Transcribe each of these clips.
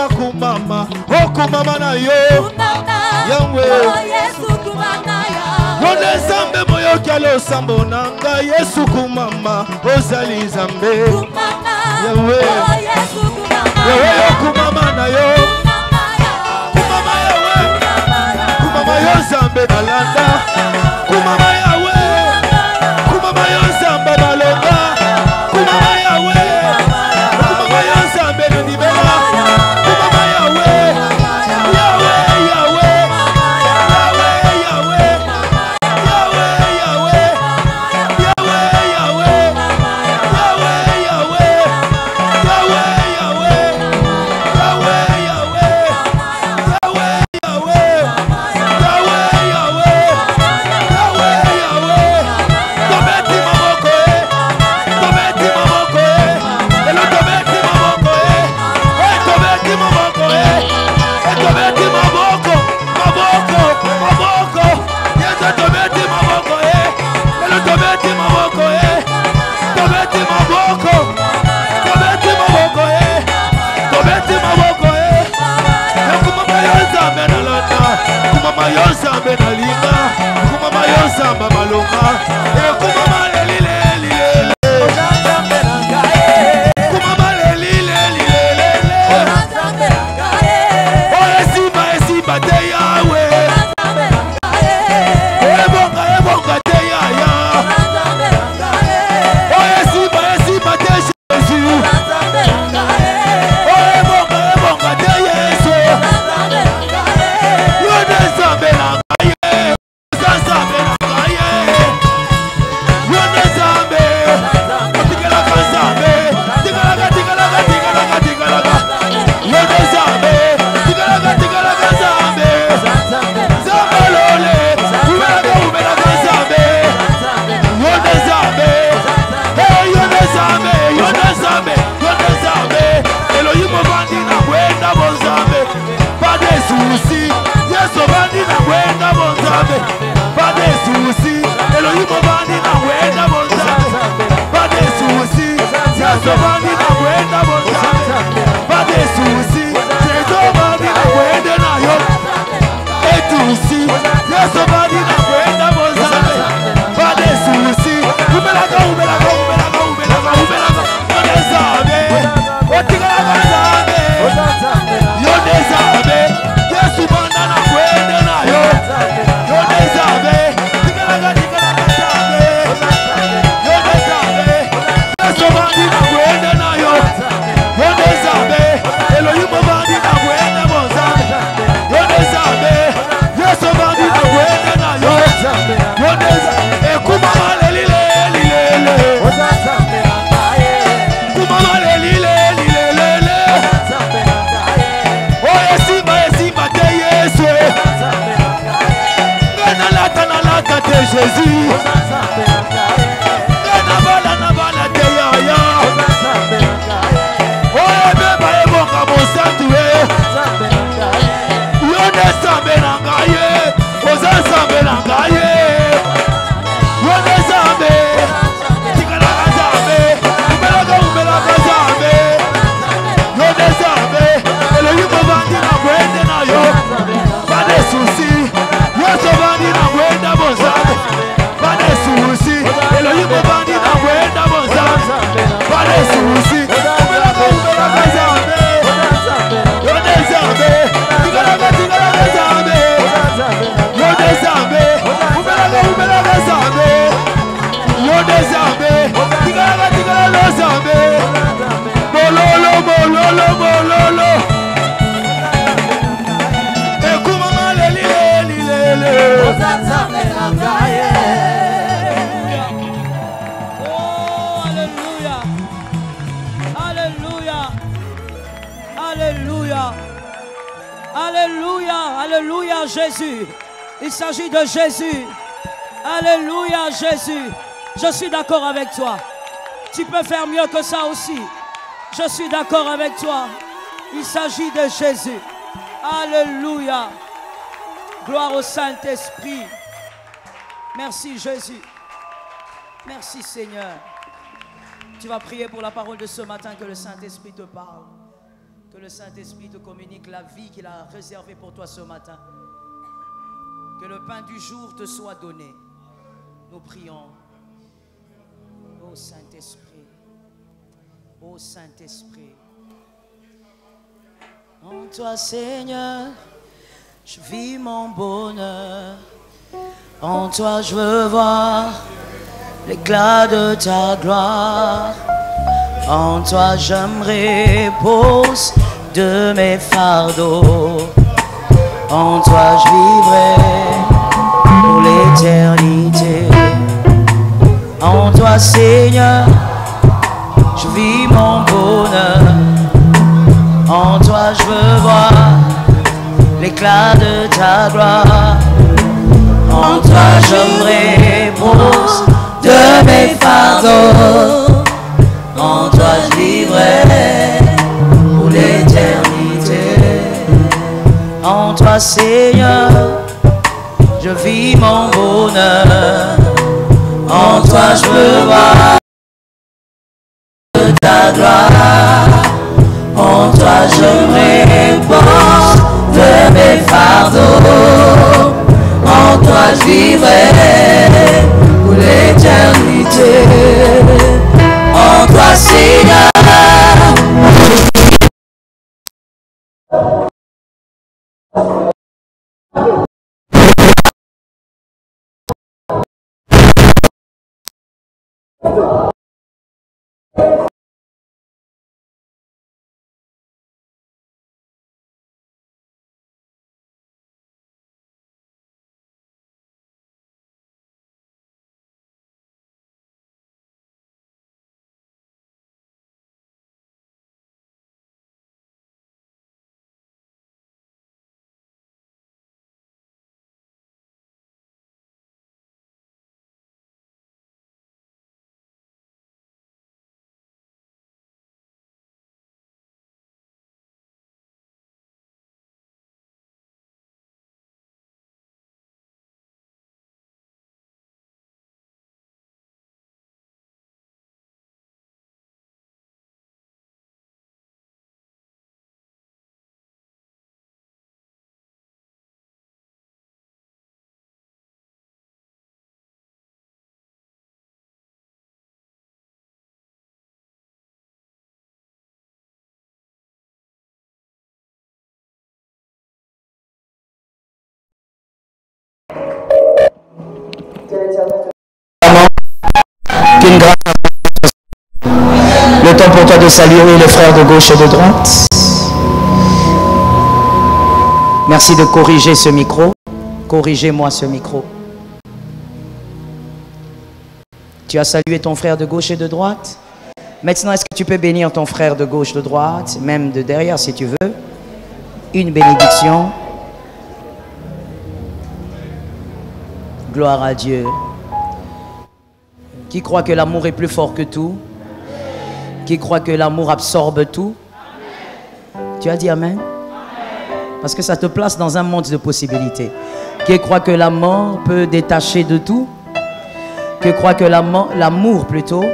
Kumama kumama, oh kumama na yo. Yahweh. Yone zambe moyo kyalo sambo nanga Yesu kumama, ozali zambe. Yahweh. Yahweh yo kumama na yo. Kumama Yahweh. Kumama yo zambe na landa. Kumama Yahweh. Kumama yo zambe na longa. Kumama Yahweh. Kumama yo zambe na nibela. Kumama Yahweh. Yahweh, Yahweh. Yahweh, Yahweh. Yahweh, Yahweh. Yahweh, Yahweh. Yahweh, Yahweh. Yahweh, Yahweh. Yahweh, Yahweh. Yahweh, Yahweh. Yahweh, Yahweh. Yahweh, Yahweh. Tometi mamoko e. Tometi mamoko e. Elo tometi mamoko e. Tometi mamoko e. Tometi mamoko. Mamoko. Mamoko. Yesu tometi mamoko e. Elo tometi mamoko e. Tometi mamoko. Tometi mamoko e. Tometi mamoko e. Kumama yonzambe na lota. Kumama yonzambe na linga. Kumama yonzamba malonga. Kumama lelile lilele. Kumama lelile lilele. Oh esimba esimba te Yahweh. Ebonga ebonga te Yaya. Oh esimba esimba te Jésus. Oh ebonga ebonga te Yesu. Yone zambe na ngaye. Zambe na ngaye. Yone zambe. Tigalaka zambe. Tigalaka tigalaka tigalaka tigalaka. Yone zambe. Tigalaka tigalaka zambe. Zambe lole. Ubelaka zambe. Yone zambe. Hey yone zambe. Yone zambe. Yone zambe. Elohim bandi na kwenda bonzambe. Pas de soucis. Yesu bandi na kwenda bonzambe. Pas de soucis. Elohim bandi na kwenda bonzambe. Pas de soucis. Yesu bandi na kwenda bonzambe. Pas de soucis. Yesu bandi na kwenda na yo. Et soucis. Yesu bandi na kwenda bonzambe. Pas de soucis. Ubelaka ubelaka ubelaka ubelaka ubelaka. Yone zambe. Otigalaka zambe. Yone zambe. Yesu banda na kwenda na yo. Yone zambe. Tigalaka tigalaka zambe. Yone zambe. Yesu bandi na kwenda na yo. Yone zambe. Elohim bandi na kwenda bonzambe. Yone zambe. Yesu bandi na kwenda na yo. Yone zambe. Kumama lelile lilele. Kumama lelile lilele. Oh esimba esimba te Yesu. Na lata te Jésus. Na bala te Yaya. Oh ebeba ebonga mosantu e. Yone zambe na ngaye. Oza zambe na ngaye. Yone zambe. Tigalaka zambe. Ubelaka zambe. Yone zambe. Elohim bandi na kwende na yo. Pas de soucis. Yesu bandi na kwenda bonzambe. Pas de soucis. Elohim bandi na kwenda bonzambe. Pas de soucis. Ubelaka zambe. Yone zambe. Tigalaka zambe. Yone zambe. Ubelaka zambe. Yone zambe. Tigalaka zambe. Bololo bololo bololo. Ekumama lelile lilele. Oh, alléluia. Alléluia. Alléluia. Alléluia. Alléluia, Jésus. Il s'agit de Jésus. Alléluia, Jésus. Je suis d'accord avec toi. Tu peux faire mieux que ça aussi. Je suis d'accord avec toi. Il s'agit de Jésus. Alléluia. Gloire au Saint-Esprit. Merci Jésus. Merci Seigneur. Tu vas prier pour la parole de ce matin, que le Saint-Esprit te parle. Que le Saint-Esprit te communique la vie qu'il a réservée pour toi ce matin. Que le pain du jour te soit donné. Nous prions. Ô Saint-Esprit. Ô Saint-Esprit. En toi, Seigneur, je vis mon bonheur. En toi, je veux voir l'éclat de ta gloire. En toi, je me repose de mes fardeaux. En toi, je vivrai pour l'éternité. En toi, Seigneur, je vis mon bonheur. En toi, je veux voir l'éclat de ta gloire. En toi, je me repose de mes fardeaux. En toi, je vivrai pour l'éternité. En toi, Seigneur, je vis mon bonheur. En toi, je veux voir ta gloire. En toi, je me repose de mes fardeaux. En toi, je vivrai pour l'éternité. En toi, Seigneur, qu'une grâce. Le temps pour toi de saluer les frères de gauche et de droite. Merci de corriger ce micro. Corrigez-moi ce micro. Tu as salué ton frère de gauche et de droite. Maintenant, est-ce que tu peux bénir ton frère de gauche, de droite, même de derrière si tu veux? Une bénédiction. Gloire à Dieu. Qui croit que l'amour est plus fort que tout? Qui croit que l'amour absorbe tout? Tu as dit Amen? Parce que ça te place dans un monde de possibilités. Qui croit que la mort peut détacher de tout? Qui croit que l'amour plutôt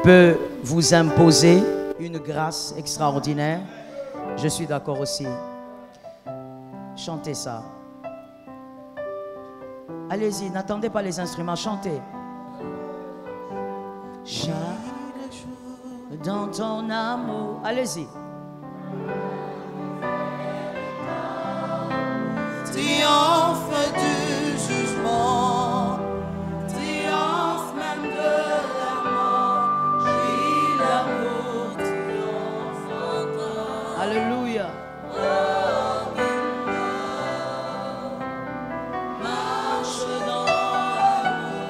peut vous imposer une grâce extraordinaire? Je suis d'accord aussi. Chantez ça. Allez-y, n'attendez pas les instruments, chantez. Chaque jour dans ton amour. Allez-y. Triomphe du jugement, triomphe même de la mort. Oui, l'amour triomphe encore. Alléluia. Marche dans l'amour,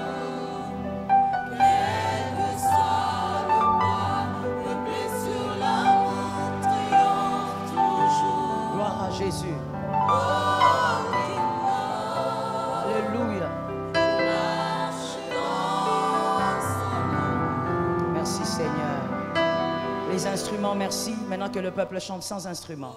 quel que soit le poids, le blessure, l'amour triomphe toujours. Gloire à Jésus. Alléluia. Merci Seigneur. Les instruments, merci. Maintenant que le peuple chante sans instruments.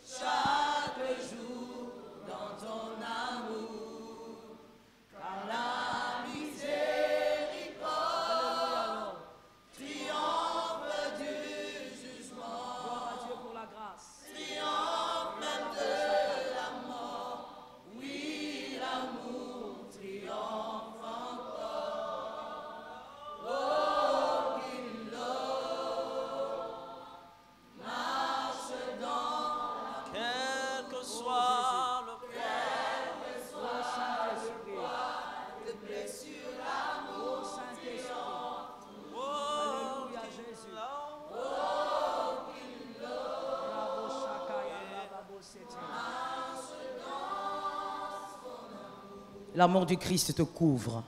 Chaque jour dans ton âme. L'amour du Christ te couvre.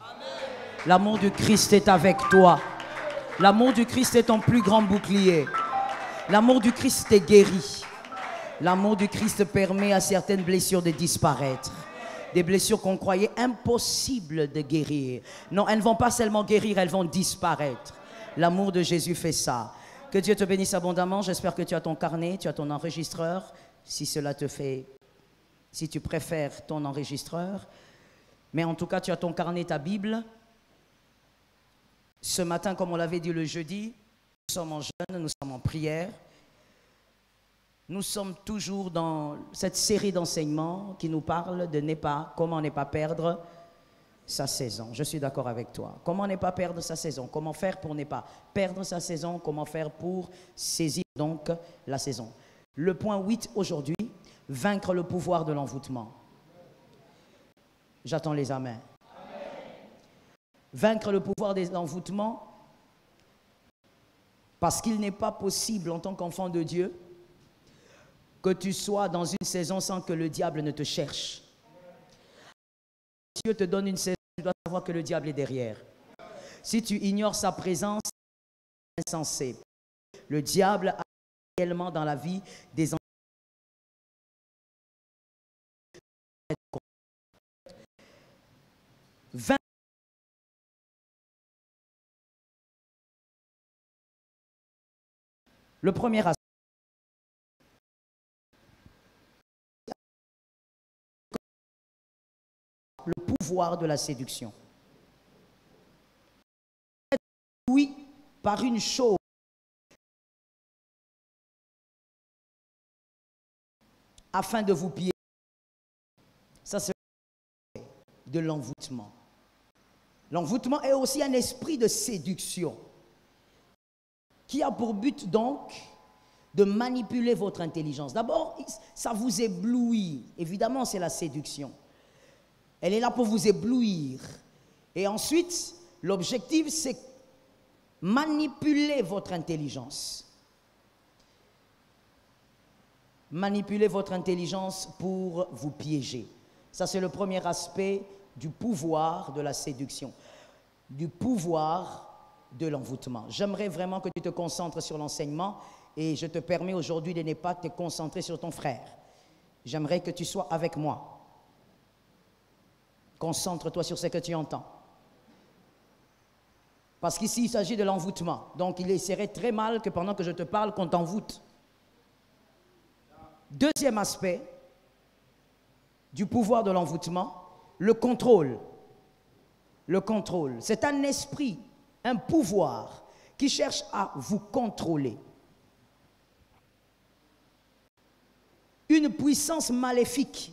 L'amour du Christ est avec toi. L'amour du Christ est ton plus grand bouclier. L'amour du Christ te guérit. L'amour du Christ permet à certaines blessures de disparaître. Des blessures qu'on croyait impossibles de guérir. Non, elles ne vont pas seulement guérir, elles vont disparaître. L'amour de Jésus fait ça. Que Dieu te bénisse abondamment. J'espère que tu as ton carnet, tu as ton enregistreur. Si cela te fait, si tu préfères ton enregistreur. Mais en tout cas, tu as ton carnet, ta Bible. Ce matin, comme on l'avait dit le jeudi, nous sommes en jeûne, nous sommes en prière. Nous sommes toujours dans cette série d'enseignements qui nous parle de comment ne pas perdre sa saison. Je suis d'accord avec toi. Comment ne pas perdre sa saison? Comment faire pour ne pas perdre sa saison? Comment faire pour saisir donc la saison? Le point 8 aujourd'hui, vaincre le pouvoir de l'envoûtement. J'attends les amens. Vaincre le pouvoir de l'envoûtement, parce qu'il n'est pas possible en tant qu'enfant de Dieu que tu sois dans une saison sans que le diable ne te cherche. Si Dieu te donne une saison, tu dois savoir que le diable est derrière. Si tu ignores sa présence, c'est insensé. Le diable a réellement dans la vie des enfants. Le premier aspect. Le pouvoir de la séduction. Oui, par une chose. Afin de vous piéger. Ça, c'est de l'envoûtement. L'envoûtement est aussi un esprit de séduction qui a pour but donc de manipuler votre intelligence. D'abord, ça vous éblouit. Évidemment, c'est la séduction. Elle est là pour vous éblouir. Et ensuite, l'objectif, c'est manipuler votre intelligence. Manipuler votre intelligence pour vous piéger. Ça, c'est le premier aspect du pouvoir de la séduction. Du pouvoir de l'envoûtement. J'aimerais vraiment que tu te concentres sur l'enseignement et je te permets aujourd'hui de ne pas te concentrer sur ton frère. J'aimerais que tu sois avec moi. Concentre-toi sur ce que tu entends. Parce qu'ici, il s'agit de l'envoûtement. Donc, il serait très mal que pendant que je te parle, qu'on t'envoûte. Deuxième aspect du pouvoir de l'envoûtement, le contrôle. Le contrôle. C'est un esprit, un pouvoir qui cherche à vous contrôler. Une puissance maléfique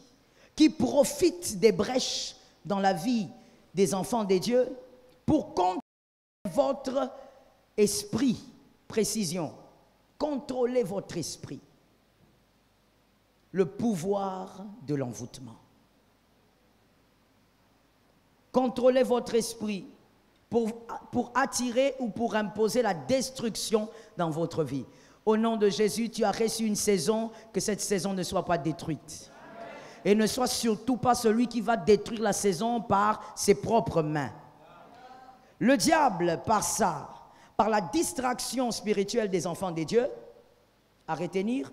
qui profite des brèches dans la vie des enfants de Dieu pour contrôler votre esprit. Précision. Contrôler votre esprit. Le pouvoir de l'envoûtement. Contrôlez votre esprit pour attirer ou pour imposer la destruction dans votre vie. Au nom de Jésus, tu as reçu une saison, que cette saison ne soit pas détruite. Et ne soit surtout pas celui qui va détruire la saison par ses propres mains. Le diable, par ça, par la distraction spirituelle des enfants de Dieu, à retenir,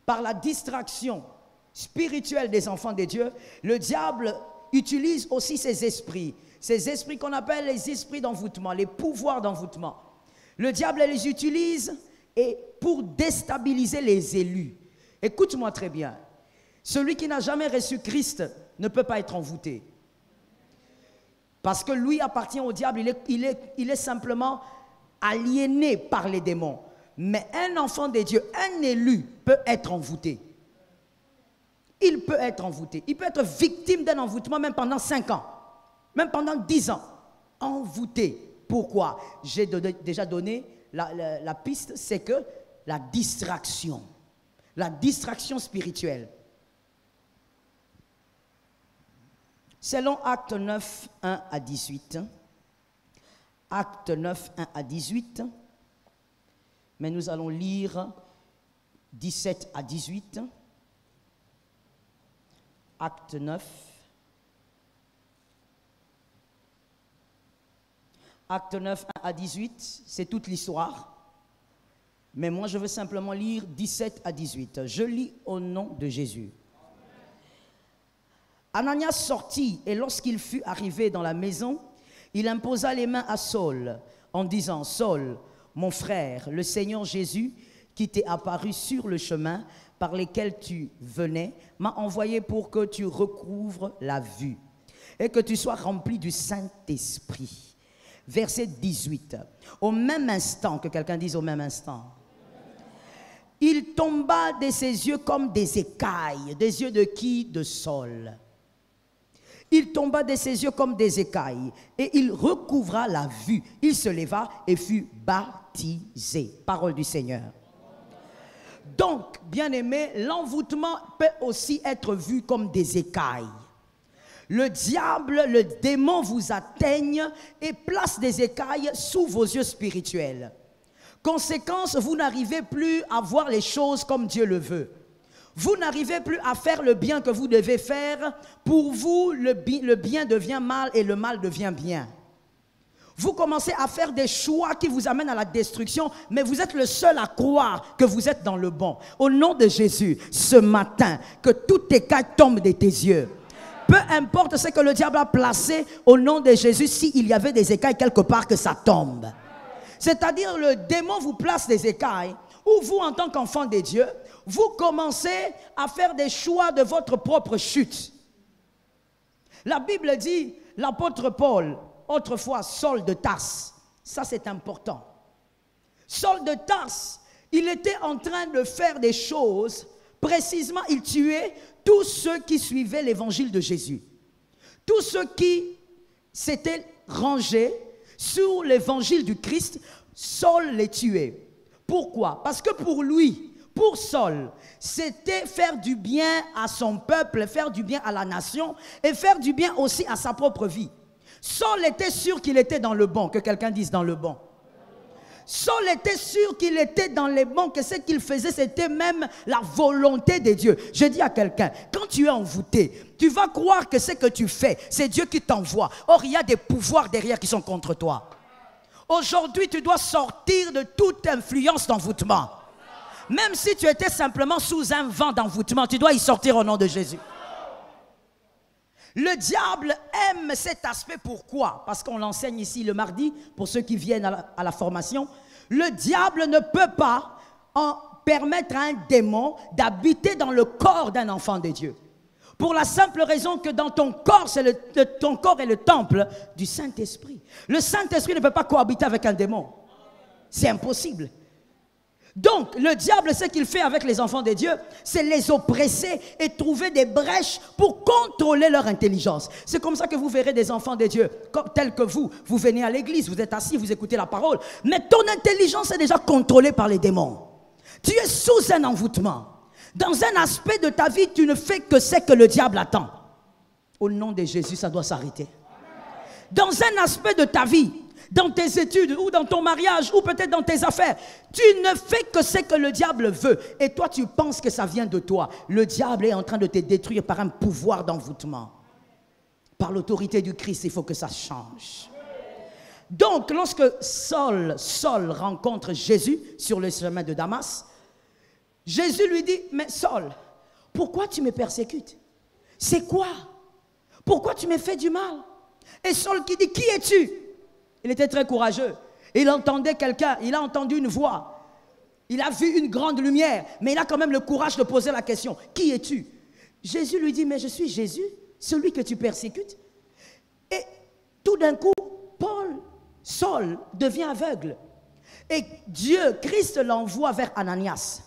par la distraction spirituelle des enfants de Dieu, le diable utilise aussi ces esprits qu'on appelle les esprits d'envoûtement, les pouvoirs d'envoûtement. Le diable les utilise pour déstabiliser les élus. Écoute-moi très bien. Celui qui n'a jamais reçu Christ ne peut pas être envoûté. Parce que lui appartient au diable, il est simplement aliéné par les démons. Mais un enfant de Dieu, un élu, peut être envoûté. Il peut être envoûté. Il peut être victime d'un envoûtement même pendant 5 ans. Même pendant 10 ans. Envoûté. Pourquoi? J'ai déjà donné la piste, c'est que la distraction spirituelle. Selon Acte 9, 1 à 18. Acte 9, 1 à 18. Mais nous allons lire 17 à 18. Acte 9, Acte 9, 1 à 18, c'est toute l'histoire. Mais moi, je veux simplement lire 17 à 18. Je lis au nom de Jésus. Ananias sortit, et lorsqu'il fut arrivé dans la maison, il imposa les mains à Saul, en disant, « Saul, mon frère, le Seigneur Jésus, qui t'est apparu sur le chemin par lequel tu venais, m'a envoyé pour que tu recouvres la vue et que tu sois rempli du Saint-Esprit. » Verset 18. Au même instant, que quelqu'un dise au même instant, il tomba de ses yeux comme des écailles. Des yeux de qui? De Saul. Il tomba de ses yeux comme des écailles et il recouvra la vue. Il se leva et fut baptisé. Parole du Seigneur. Donc, bien-aimé, l'envoûtement peut aussi être vu comme des écailles. Le diable, le démon vous atteigne et place des écailles sous vos yeux spirituels. Conséquence, vous n'arrivez plus à voir les choses comme Dieu le veut. Vous n'arrivez plus à faire le bien que vous devez faire. Pour vous, le bien devient mal et le mal devient bien. Vous commencez à faire des choix qui vous amènent à la destruction, mais vous êtes le seul à croire que vous êtes dans le bon. Au nom de Jésus, ce matin, que toute écaille tombe de tes yeux. Peu importe ce que le diable a placé, au nom de Jésus, s'il y avait des écailles quelque part, que ça tombe. C'est-à-dire, le démon vous place des écailles, ou vous, en tant qu'enfant de Dieu, vous commencez à faire des choix de votre propre chute. La Bible dit, l'apôtre Paul, autrefois Saul de Tarse, ça c'est important. Saul de Tarse, il était en train de faire des choses, précisément il tuait tous ceux qui suivaient l'évangile de Jésus. Tous ceux qui s'étaient rangés sur l'évangile du Christ, Saul les tuait. Pourquoi? Parce que pour lui, pour Saul, c'était faire du bien à son peuple, faire du bien à la nation et faire du bien aussi à sa propre vie. Saul était sûr qu'il était dans le bon, que quelqu'un dise dans le bon. Saul était sûr qu'il était dans les bons, que ce qu'il faisait, c'était même la volonté de Dieu. Je dis à quelqu'un, quand tu es envoûté, tu vas croire que ce que tu fais, c'est Dieu qui t'envoie. Or, il y a des pouvoirs derrière qui sont contre toi. Aujourd'hui, tu dois sortir de toute influence d'envoûtement. Même si tu étais simplement sous un vent d'envoûtement, tu dois y sortir au nom de Jésus. Le diable aime cet aspect. Pourquoi? Parce qu'on l'enseigne ici le mardi, pour ceux qui viennent à la formation. Le diable ne peut pas permettre à un démon d'habiter dans le corps d'un enfant de Dieu. Pour la simple raison que dans ton corps, ton corps est le temple du Saint-Esprit. Le Saint-Esprit ne peut pas cohabiter avec un démon. C'est impossible. Donc, le diable, ce qu'il fait avec les enfants de Dieu, c'est les oppresser et trouver des brèches pour contrôler leur intelligence. C'est comme ça que vous verrez des enfants de Dieu, tels que vous. Vous venez à l'église, vous êtes assis, vous écoutez la parole, mais ton intelligence est déjà contrôlée par les démons. Tu es sous un envoûtement. Dans un aspect de ta vie, tu ne fais que ce que le diable attend. Au nom de Jésus, ça doit s'arrêter. Dans un aspect de ta vie, dans tes études ou dans ton mariage ou peut-être dans tes affaires, tu ne fais que ce que le diable veut et toi tu penses que ça vient de toi. Le diable est en train de te détruire par un pouvoir d'envoûtement. Par l'autorité du Christ, il faut que ça change. Donc lorsque Saul rencontre Jésus sur le chemin de Damas, Jésus lui dit, mais Saul, pourquoi tu me persécutes? C'est quoi? Pourquoi tu me fais du mal? Et Saul qui dit, qui es-tu? Il était très courageux. Il entendait quelqu'un, il a entendu une voix. Il a vu une grande lumière, mais il a quand même le courage de poser la question. Qui es-tu? Jésus lui dit, mais je suis Jésus, celui que tu persécutes. Et tout d'un coup, Saul devient aveugle. Et Dieu, Christ l'envoie vers Ananias.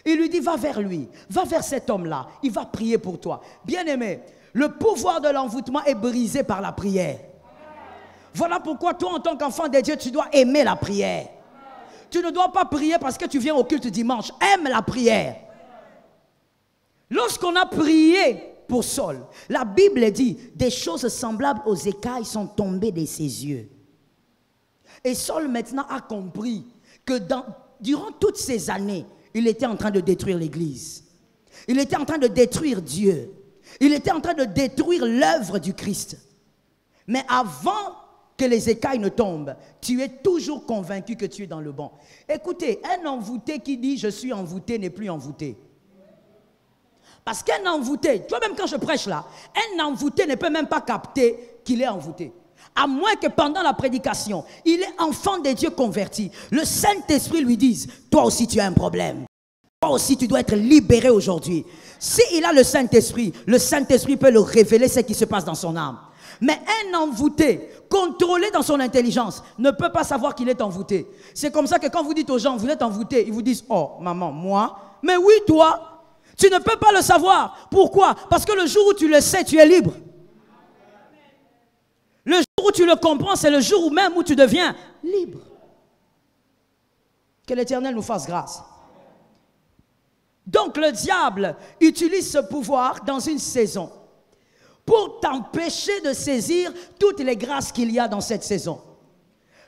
Il lui dit, va vers lui, va vers cet homme-là, il va prier pour toi. Bien-aimé, le pouvoir de l'envoûtement est brisé par la prière. Voilà pourquoi toi, en tant qu'enfant de Dieu, tu dois aimer la prière. Tu ne dois pas prier parce que tu viens au culte dimanche. Aime la prière. Lorsqu'on a prié pour Saul, la Bible dit, des choses semblables aux écailles sont tombées de ses yeux. Et Saul maintenant a compris que durant toutes ces années, il était en train de détruire l'Église. Il était en train de détruire Dieu. Il était en train de détruire l'œuvre du Christ. Mais avant que les écailles ne tombent, tu es toujours convaincu que tu es dans le bon. Écoutez, un envoûté qui dit « je suis envoûté » n'est plus envoûté. Parce qu'un envoûté, toi-même quand je prêche là, un envoûté ne peut même pas capter qu'il est envoûté. À moins que pendant la prédication, il est enfant de Dieu converti. Le Saint-Esprit lui dise, toi aussi tu as un problème. Toi aussi tu dois être libéré aujourd'hui. S'il a le Saint-Esprit peut le révéler ce qui se passe dans son âme. Mais un envoûté, contrôlé dans son intelligence, ne peut pas savoir qu'il est envoûté. C'est comme ça que quand vous dites aux gens, vous êtes envoûté, ils vous disent, oh maman, moi, mais oui toi, tu ne peux pas le savoir. Pourquoi? Parce que le jour où tu le sais, tu es libre. Le jour où tu le comprends, c'est le jour même où tu deviens libre. Que l'Éternel nous fasse grâce. Donc le diable utilise ce pouvoir dans une saison pour t'empêcher de saisir toutes les grâces qu'il y a dans cette saison.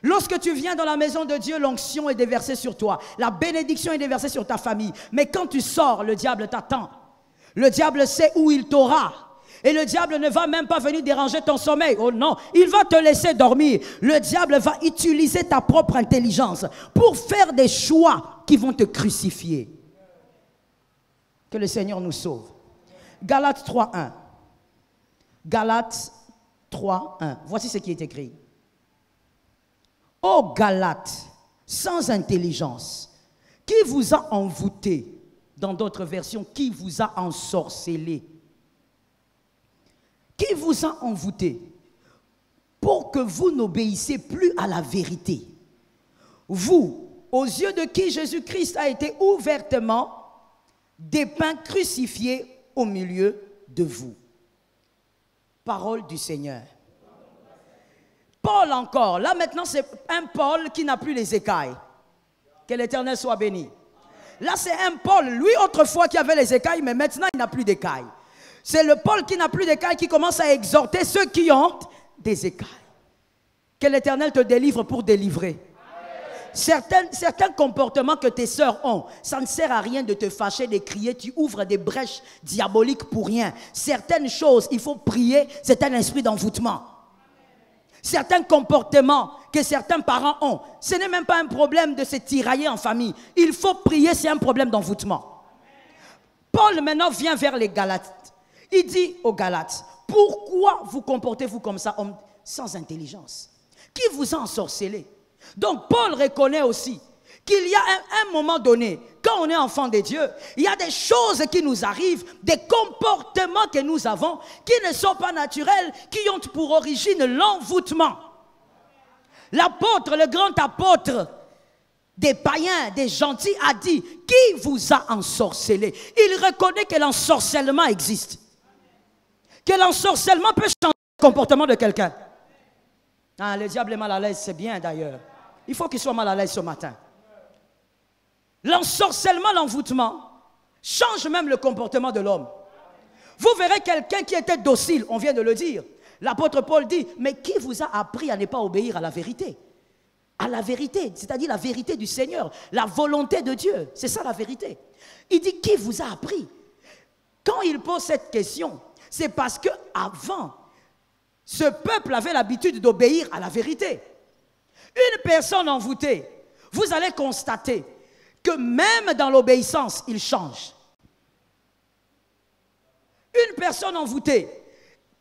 Lorsque tu viens dans la maison de Dieu, l'onction est déversée sur toi. La bénédiction est déversée sur ta famille. Mais quand tu sors, le diable t'attend. Le diable sait où il t'aura. Et le diable ne va même pas venir déranger ton sommeil. Oh non, il va te laisser dormir. Le diable va utiliser ta propre intelligence pour faire des choix qui vont te crucifier. Que le Seigneur nous sauve. Galates 3:1. Galates 3:1. Voici ce qui est écrit. Ô Galates, sans intelligence, qui vous a envoûté? Dans d'autres versions, qui vous a ensorcelé? Qui vous a envoûté pour que vous n'obéissiez plus à la vérité? Vous, aux yeux de qui Jésus-Christ a été ouvertement dépeint, crucifié au milieu de vous. Parole du Seigneur. Paul encore, là maintenant c'est un Paul qui n'a plus les écailles. Que l'Éternel soit béni. Là c'est un Paul, lui autrefois qui avait les écailles, mais maintenant il n'a plus d'écailles. C'est le Paul qui n'a plus d'écailles qui commence à exhorter ceux qui ont des écailles. Que l'Éternel te délivre pour délivrer. Certains comportements que tes sœurs ont, ça ne sert à rien de te fâcher, de crier, tu ouvres des brèches diaboliques pour rien. Certaines choses, il faut prier, c'est un esprit d'envoûtement. Certains comportements que certains parents ont, ce n'est même pas un problème de se tirailler en famille. Il faut prier, c'est un problème d'envoûtement. Paul maintenant vient vers les Galates. Il dit aux Galates, pourquoi vous comportez-vous comme ça, homme sans intelligence? Qui vous a ensorcelé? Donc Paul reconnaît aussi qu'il y a un moment donné, quand on est enfant de Dieu, il y a des choses qui nous arrivent, des comportements que nous avons qui ne sont pas naturels, qui ont pour origine l'envoûtement. L'apôtre, le grand apôtre des païens, des gentils a dit, qui vous a ensorcelé? Il reconnaît que l'ensorcellement existe. Que l'ensorcellement peut changer le comportement de quelqu'un. Ah, le diable est mal à l'aise, c'est bien d'ailleurs. Il faut qu'il soit mal à l'aise ce matin. L'ensorcellement, l'envoûtement change même le comportement de l'homme. Vous verrez quelqu'un qui était docile, on vient de le dire. L'apôtre Paul dit, mais qui vous a appris à ne pas obéir à la vérité? À la vérité, c'est-à-dire la vérité du Seigneur, la volonté de Dieu, c'est ça la vérité. Il dit, qui vous a appris? Quand il pose cette question, c'est parce que avant, ce peuple avait l'habitude d'obéir à la vérité. Une personne envoûtée, vous allez constater que même dans l'obéissance, il change. Une personne envoûtée,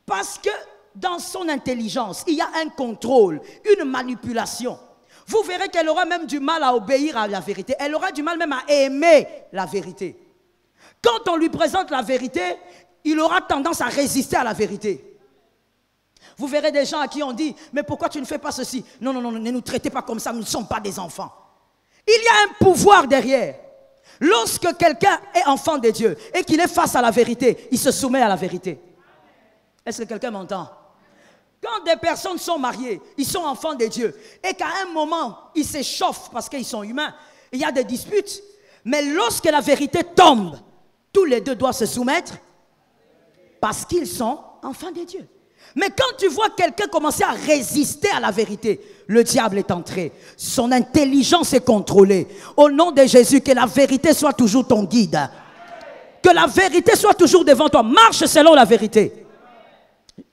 parce que dans son intelligence, il y a un contrôle, une manipulation. Vous verrez qu'elle aura même du mal à obéir à la vérité. Elle aura du mal même à aimer la vérité. Quand on lui présente la vérité, il aura tendance à résister à la vérité. Vous verrez des gens à qui on dit, mais pourquoi tu ne fais pas ceci? Non, non, non, ne nous traitez pas comme ça, nous ne sommes pas des enfants. Il y a un pouvoir derrière. Lorsque quelqu'un est enfant de Dieu et qu'il est face à la vérité, il se soumet à la vérité. Est-ce que quelqu'un m'entend? Quand des personnes sont mariées, ils sont enfants de Dieu, et qu'à un moment, ils s'échauffent parce qu'ils sont humains, il y a des disputes, mais lorsque la vérité tombe, tous les deux doivent se soumettre parce qu'ils sont enfants de Dieu. Mais quand tu vois quelqu'un commencer à résister à la vérité, le diable est entré. Son intelligence est contrôlée. Au nom de Jésus, que la vérité soit toujours ton guide. Que la vérité soit toujours devant toi. Marche selon la vérité.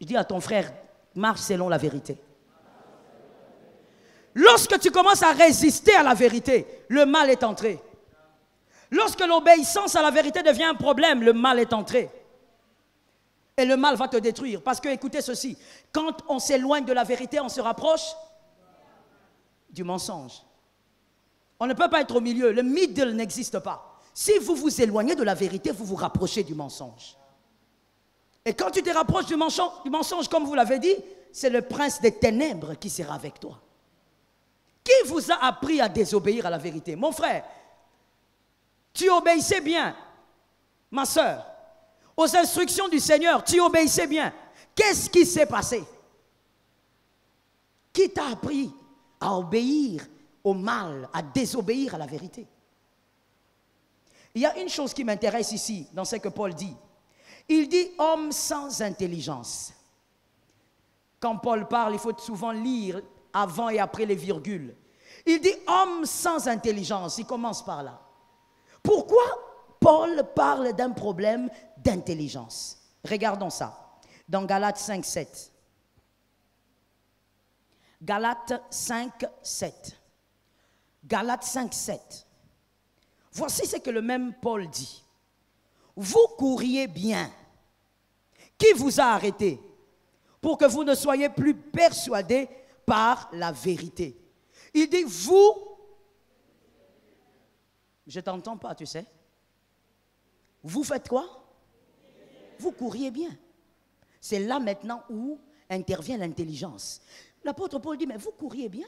Je dis à ton frère, marche selon la vérité. Lorsque tu commences à résister à la vérité, le mal est entré. Lorsque l'obéissance à la vérité devient un problème, le mal est entré. Et le mal va te détruire. Parce que, écoutez ceci, quand on s'éloigne de la vérité, on se rapproche du mensonge. On ne peut pas être au milieu. Le middle n'existe pas. Si vous vous éloignez de la vérité, vous vous rapprochez du mensonge. Et quand tu te rapproches du mensonge, comme vous l'avez dit, c'est le prince des ténèbres qui sera avec toi. Qui vous a appris à désobéir à la vérité? Mon frère, tu obéissais bien, ma soeur, aux instructions du Seigneur, tu obéissais bien. Qu'est-ce qui s'est passé? Qui t'a appris à obéir au mal, à désobéir à la vérité? Il y a une chose qui m'intéresse ici, dans ce que Paul dit. Il dit « homme sans intelligence ». Quand Paul parle, il faut souvent lire avant et après les virgules. Il dit « homme sans intelligence ». Il commence par là. Pourquoi Paul parle d'un problème d'intelligence? Regardons ça. Dans Galates 5, 7. Galates 5, 7. Galates 5, 7. Voici ce que le même Paul dit. Vous couriez bien. Qui vous a arrêté? Pour que vous ne soyez plus persuadés par la vérité. Il dit, vous, je ne t'entends pas, tu sais. Vous faites quoi? Vous couriez bien. C'est là maintenant où intervient l'intelligence. L'apôtre Paul dit, mais vous couriez bien.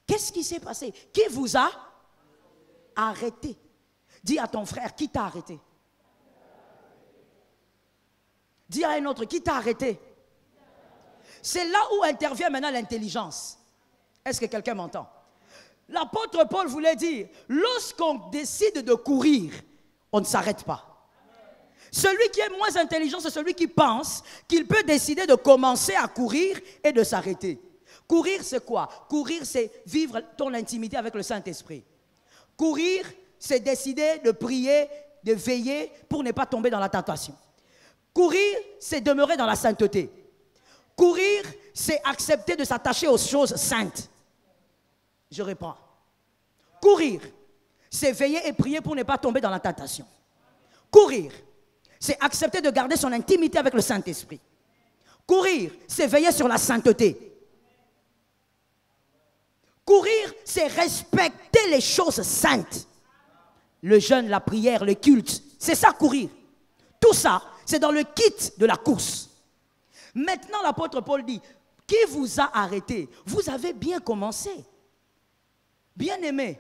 Qu'est-ce qui s'est passé? Qui vous a arrêté? Dis à ton frère, qui t'a arrêté? Dis à un autre, qui t'a arrêté? C'est là où intervient maintenant l'intelligence. Est-ce que quelqu'un m'entend? L'apôtre Paul voulait dire, lorsqu'on décide de courir, on ne s'arrête pas. Celui qui est moins intelligent, c'est celui qui pense qu'il peut décider de commencer à courir et de s'arrêter. Courir, c'est quoi? Courir, c'est vivre ton intimité avec le Saint-Esprit. Courir, c'est décider de prier, de veiller pour ne pas tomber dans la tentation. Courir, c'est demeurer dans la sainteté. Courir, c'est accepter de s'attacher aux choses saintes. Je reprends. Courir, c'est veiller et prier pour ne pas tomber dans la tentation. Courir, c'est accepter de garder son intimité avec le Saint-Esprit. Courir, c'est veiller sur la sainteté. Courir, c'est respecter les choses saintes. Le jeûne, la prière, le culte, c'est ça courir. Tout ça, c'est dans le kit de la course. Maintenant, l'apôtre Paul dit, qui vous a arrêté? Vous avez bien commencé. Bien-aimé,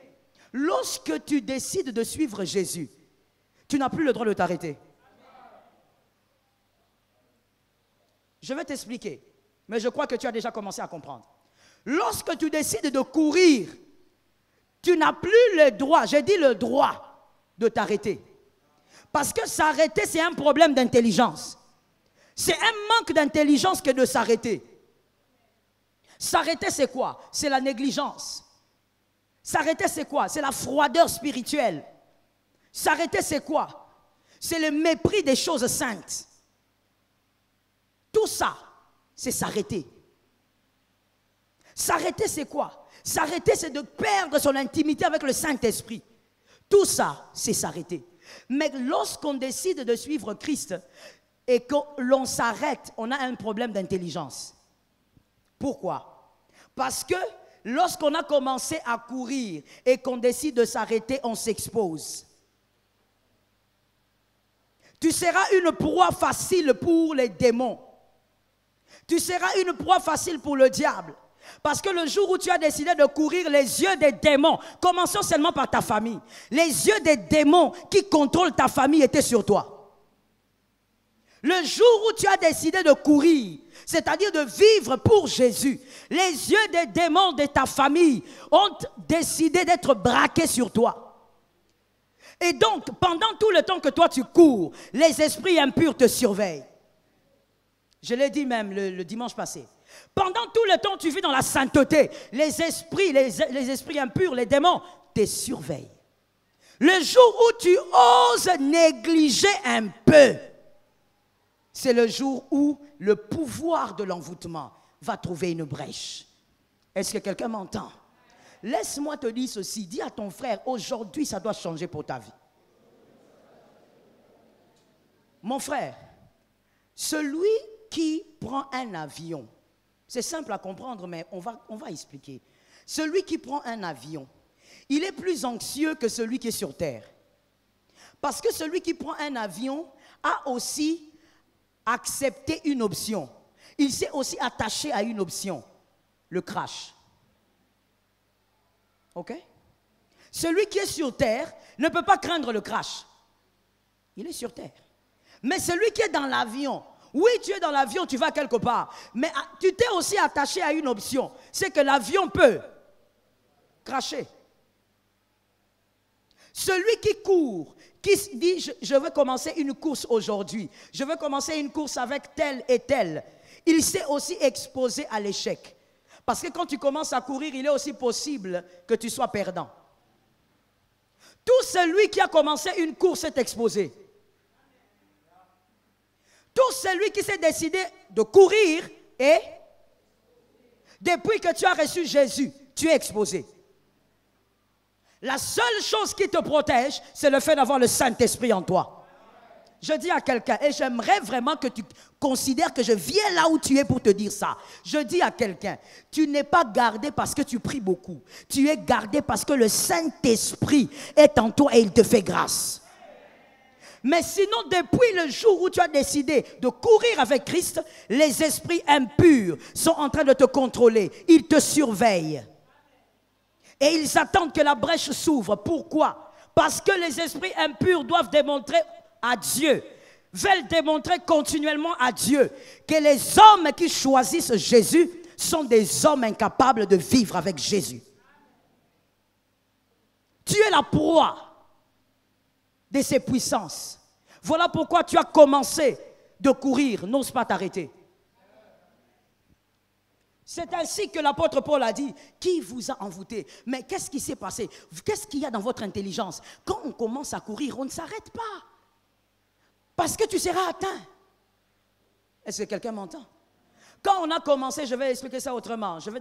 lorsque tu décides de suivre Jésus, tu n'as plus le droit de t'arrêter. Je vais t'expliquer, mais je crois que tu as déjà commencé à comprendre. Lorsque tu décides de courir, tu n'as plus le droit, j'ai dit le droit, de t'arrêter. Parce que s'arrêter, c'est un problème d'intelligence. C'est un manque d'intelligence que de s'arrêter. S'arrêter, c'est quoi? C'est la négligence. S'arrêter, c'est quoi? C'est la froideur spirituelle. S'arrêter, c'est quoi? C'est le mépris des choses saintes. Tout ça, c'est s'arrêter. S'arrêter, c'est quoi? S'arrêter, c'est de perdre son intimité avec le Saint-Esprit. Tout ça, c'est s'arrêter. Mais lorsqu'on décide de suivre Christ et que l'on s'arrête, on a un problème d'intelligence. Pourquoi? Parce que lorsqu'on a commencé à courir et qu'on décide de s'arrêter, on s'expose. Tu seras une proie facile pour les démons. Tu seras une proie facile pour le diable. Parce que le jour où tu as décidé de courir, les yeux des démons, commençons seulement par ta famille, les yeux des démons qui contrôlent ta famille étaient sur toi. Le jour où tu as décidé de courir, c'est-à-dire de vivre pour Jésus, les yeux des démons de ta famille ont décidé d'être braqués sur toi. Et donc, pendant tout le temps que toi tu cours, les esprits impurs te surveillent. Je l'ai dit même le dimanche passé. Pendant tout le temps tu vis dans la sainteté, les esprits impurs, les démons te surveillent. Le jour où tu oses négliger un peu, c'est le jour où le pouvoir de l'envoûtement va trouver une brèche. Est-ce que quelqu'un m'entend? Laisse-moi te dire ceci. Dis à ton frère, aujourd'hui, ça doit changer pour ta vie. Mon frère, celui qui prend un avion, c'est simple à comprendre, mais on va expliquer. Celui qui prend un avion, il est plus anxieux que celui qui est sur terre. Parce que celui qui prend un avion a aussi accepté une option. Il s'est aussi attaché à une option, le crash. OK? Celui qui est sur terre ne peut pas craindre le crash. Il est sur terre. Mais celui qui est dans l'avion, oui, tu es dans l'avion, tu vas quelque part, mais tu t'es aussi attaché à une option, c'est que l'avion peut crasher. Celui qui court, qui se dit, je veux commencer une course aujourd'hui, je veux commencer une course avec tel et tel, il s'est aussi exposé à l'échec. Parce que quand tu commences à courir, il est aussi possible que tu sois perdant. Tout celui qui a commencé une course est exposé. Tout celui qui s'est décidé de courir est, depuis que tu as reçu Jésus, tu es exposé. La seule chose qui te protège, c'est le fait d'avoir le Saint-Esprit en toi. Je dis à quelqu'un, et j'aimerais vraiment que tu considères que je viens là où tu es pour te dire ça. Je dis à quelqu'un, tu n'es pas gardé parce que tu pries beaucoup. Tu es gardé parce que le Saint-Esprit est en toi et il te fait grâce. Mais sinon, depuis le jour où tu as décidé de courir avec Christ, les esprits impurs sont en train de te contrôler. Ils te surveillent. Et ils attendent que la brèche s'ouvre. Pourquoi? Parce que les esprits impurs doivent démontrer à Dieu, veulent démontrer continuellement à Dieu que les hommes qui choisissent Jésus sont des hommes incapables de vivre avec Jésus. Tu es la proie de ses puissances. Voilà pourquoi tu as commencé de courir, n'ose pas t'arrêter. C'est ainsi que l'apôtre Paul a dit, qui vous a envoûté? Mais qu'est-ce qui s'est passé? Qu'est-ce qu'il y a dans votre intelligence? Quand on commence à courir, on ne s'arrête pas. Parce que tu seras atteint. Est-ce que quelqu'un m'entend? Quand on a commencé, je vais expliquer ça autrement. Je vais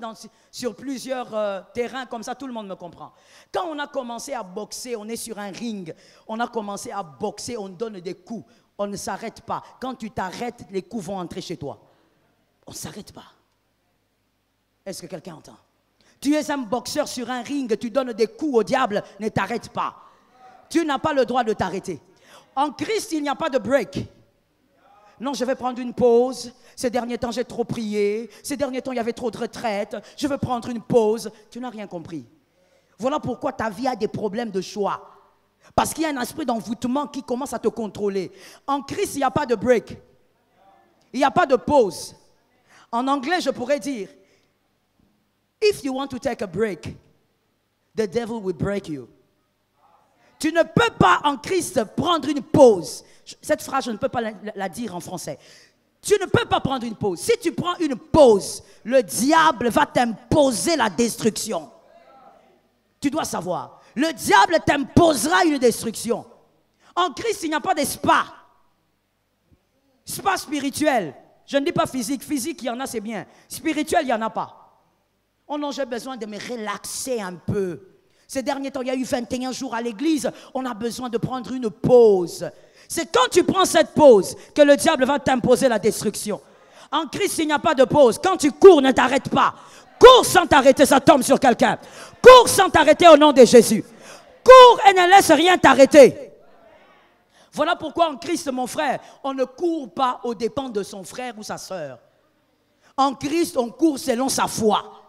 sur plusieurs terrains, comme ça tout le monde me comprend. Quand on a commencé à boxer, on est sur un ring. On a commencé à boxer, on donne des coups. On ne s'arrête pas. Quand tu t'arrêtes, les coups vont entrer chez toi. On ne s'arrête pas. Est-ce que quelqu'un entend? Tu es un boxeur sur un ring, tu donnes des coups au diable, ne t'arrête pas. Tu n'as pas le droit de t'arrêter. En Christ, il n'y a pas de break. Non, je vais prendre une pause. Ces derniers temps, j'ai trop prié. Ces derniers temps, il y avait trop de retraites. Je vais prendre une pause. Tu n'as rien compris. Voilà pourquoi ta vie a des problèmes de choix. Parce qu'il y a un esprit d'envoûtement qui commence à te contrôler. En Christ, il n'y a pas de break. Il n'y a pas de pause. En anglais, je pourrais dire, if you want to take a break, the devil will break you. Tu ne peux pas en Christ prendre une pause. Cette phrase, je ne peux pas la dire en français. Tu ne peux pas prendre une pause. Si tu prends une pause, le diable va t'imposer la destruction. Tu dois savoir. Le diable t'imposera une destruction. En Christ, il n'y a pas de spa. Spa spirituel. Je ne dis pas physique. Physique, il y en a, c'est bien. Spirituel, il n'y en a pas. Oh non, j'ai besoin de me relaxer un peu. Ces derniers temps, il y a eu 21 jours à l'église. On a besoin de prendre une pause. C'est quand tu prends cette pause que le diable va t'imposer la destruction. En Christ, il n'y a pas de pause. Quand tu cours, ne t'arrête pas. Cours sans t'arrêter, ça tombe sur quelqu'un. Cours sans t'arrêter au nom de Jésus. Cours et ne laisse rien t'arrêter. Voilà pourquoi en Christ, mon frère, on ne court pas aux dépens de son frère ou sa sœur. En Christ, on court selon sa foi.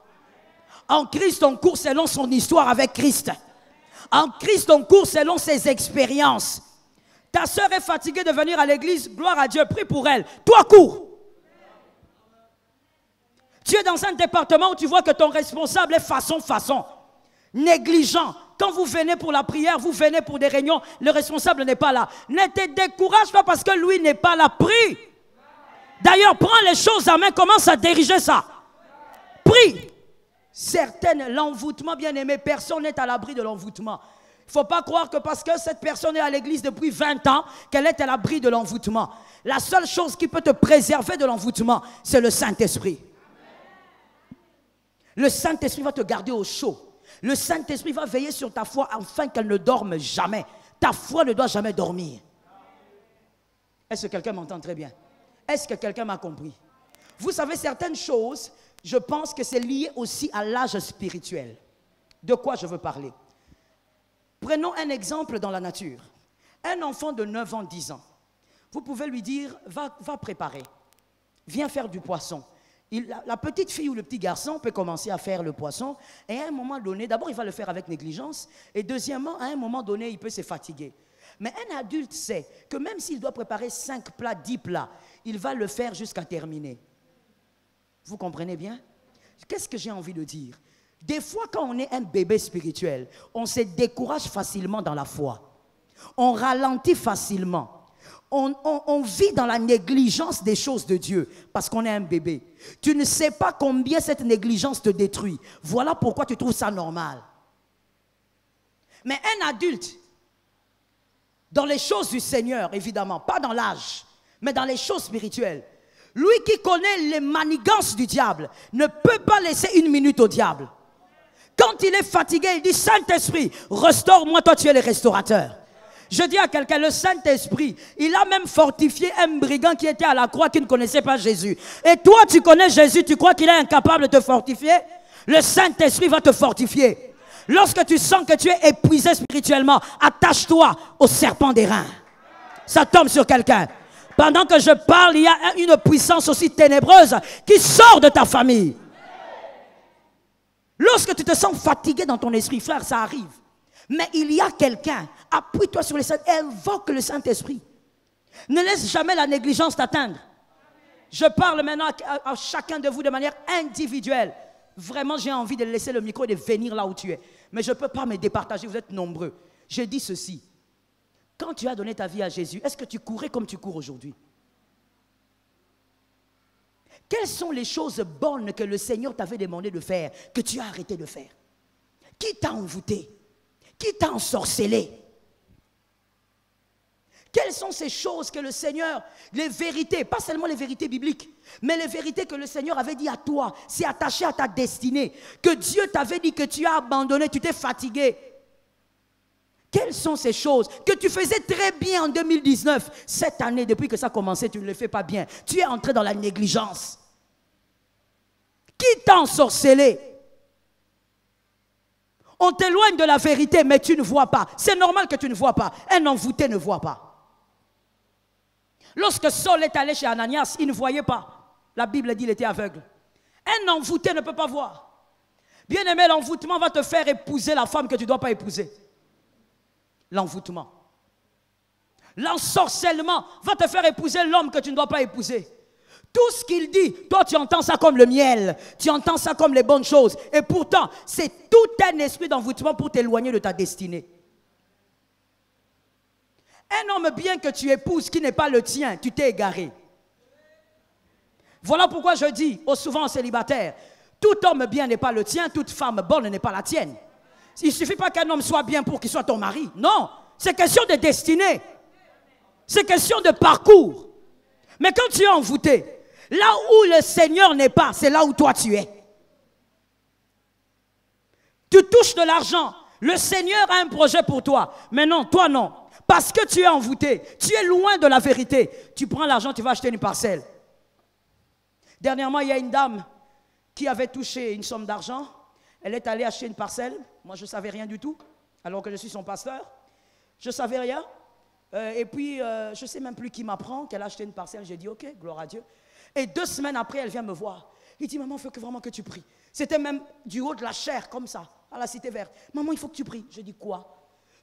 En Christ, on court selon son histoire avec Christ. En Christ, on court selon ses expériences. Ta sœur est fatiguée de venir à l'église, gloire à Dieu, prie pour elle. Toi, cours. Tu es dans un département où tu vois que ton responsable est façon, négligent. Quand vous venez pour la prière, vous venez pour des réunions, le responsable n'est pas là. Ne te décourage pas parce que lui n'est pas là. Prie. D'ailleurs, prends les choses en main, commence à diriger ça. Prie. Certaines, l'envoûtement, bien aimé, personne n'est à l'abri de l'envoûtement. Il ne faut pas croire que parce que cette personne est à l'église depuis 20 ans, qu'elle est à l'abri de l'envoûtement. La seule chose qui peut te préserver de l'envoûtement, c'est le Saint-Esprit. Le Saint-Esprit va te garder au chaud. Le Saint-Esprit va veiller sur ta foi afin qu'elle ne dorme jamais. Ta foi ne doit jamais dormir. Est-ce que quelqu'un m'entend très bien? Est-ce que quelqu'un m'a compris? Vous savez, certaines choses, je pense que c'est lié aussi à l'âge spirituel. De quoi je veux parler? Prenons un exemple dans la nature. Un enfant de 9 ans, 10 ans, vous pouvez lui dire, va préparer, viens faire du poisson. La petite fille ou le petit garçon peut commencer à faire le poisson et à un moment donné, d'abord il va le faire avec négligence et deuxièmement, à un moment donné, il peut se fatiguer. Mais un adulte sait que même s'il doit préparer 5 plats, 10 plats, il va le faire jusqu'à terminer. Vous comprenez bien? Qu'est-ce que j'ai envie de dire? Des fois, quand on est un bébé spirituel, on se décourage facilement dans la foi. On ralentit facilement. On vit dans la négligence des choses de Dieu parce qu'on est un bébé. Tu ne sais pas combien cette négligence te détruit. Voilà pourquoi tu trouves ça normal. Mais un adulte, dans les choses du Seigneur, évidemment, pas dans l'âge, mais dans les choses spirituelles, lui qui connaît les manigances du diable ne peut pas laisser une minute au diable. Quand il est fatigué, il dit, Saint-Esprit, restaure-moi, toi tu es le restaurateur. Je dis à quelqu'un, le Saint-Esprit, il a même fortifié un brigand qui était à la croix, qui ne connaissait pas Jésus. Et toi, tu connais Jésus, tu crois qu'il est incapable de te fortifier? Le Saint-Esprit va te fortifier. Lorsque tu sens que tu es épuisé spirituellement, attache-toi au serpent des reins. Ça tombe sur quelqu'un. Pendant que je parle, il y a une puissance aussi ténébreuse qui sort de ta famille. Lorsque tu te sens fatigué dans ton esprit, frère, ça arrive. Mais il y a quelqu'un, appuie-toi sur le Saint-Esprit, invoque le Saint-Esprit. Ne laisse jamais la négligence t'atteindre. Je parle maintenant à chacun de vous de manière individuelle. Vraiment, j'ai envie de laisser le micro et de venir là où tu es. Mais je ne peux pas me départager, vous êtes nombreux. Je dis ceci. Quand tu as donné ta vie à Jésus, est-ce que tu courais comme tu cours aujourd'hui? Quelles sont les choses bonnes que le Seigneur t'avait demandé de faire, que tu as arrêté de faire? Qui t'a envoûté? Qui t'a ensorcelé? Quelles sont ces choses que le Seigneur, les vérités, pas seulement les vérités bibliques, mais les vérités que le Seigneur avait dit à toi, c'est attaché à ta destinée, que Dieu t'avait dit que tu as abandonné, tu t'es fatigué. Quelles sont ces choses que tu faisais très bien en 2019? Cette année, depuis que ça a commencé, tu ne le fais pas bien. Tu es entré dans la négligence. Qui t'a ensorcelé? On t'éloigne de la vérité, mais tu ne vois pas. C'est normal que tu ne vois pas. Un envoûté ne voit pas. Lorsque Saul est allé chez Ananias, il ne voyait pas. La Bible dit qu'il était aveugle. Un envoûté ne peut pas voir. Bien aimé, l'envoûtement va te faire épouser la femme que tu ne dois pas épouser. L'envoûtement. L'ensorcellement va te faire épouser l'homme que tu ne dois pas épouser. Tout ce qu'il dit, toi tu entends ça comme le miel, tu entends ça comme les bonnes choses. Et pourtant, c'est tout un esprit d'envoûtement pour t'éloigner de ta destinée. Un homme bien que tu épouses qui n'est pas le tien, tu t'es égaré. Voilà pourquoi je dis souvent aux célibataires, tout homme bien n'est pas le tien, toute femme bonne n'est pas la tienne. Il ne suffit pas qu'un homme soit bien pour qu'il soit ton mari. Non, c'est question de destinée. C'est question de parcours. Mais quand tu es envoûté, là où le Seigneur n'est pas, c'est là où toi tu es. Tu touches de l'argent. Le Seigneur a un projet pour toi. Mais non, toi non. Parce que tu es envoûté. Tu es loin de la vérité. Tu prends l'argent, tu vas acheter une parcelle. Dernièrement, il y a une dame qui avait touché une somme d'argent. Elle est allée acheter une parcelle. Moi, je ne savais rien du tout. Alors que je suis son pasteur. Je ne savais rien. Et puis, je ne sais même plus qui m'apprend qu'elle a acheté une parcelle. J'ai dit, ok, gloire à Dieu. Et 2 semaines après, elle vient me voir. Il dit, maman, il faut vraiment que tu pries. C'était même du haut de la chair, comme ça, à la Cité Verte. Maman, il faut que tu pries. Je dis, quoi?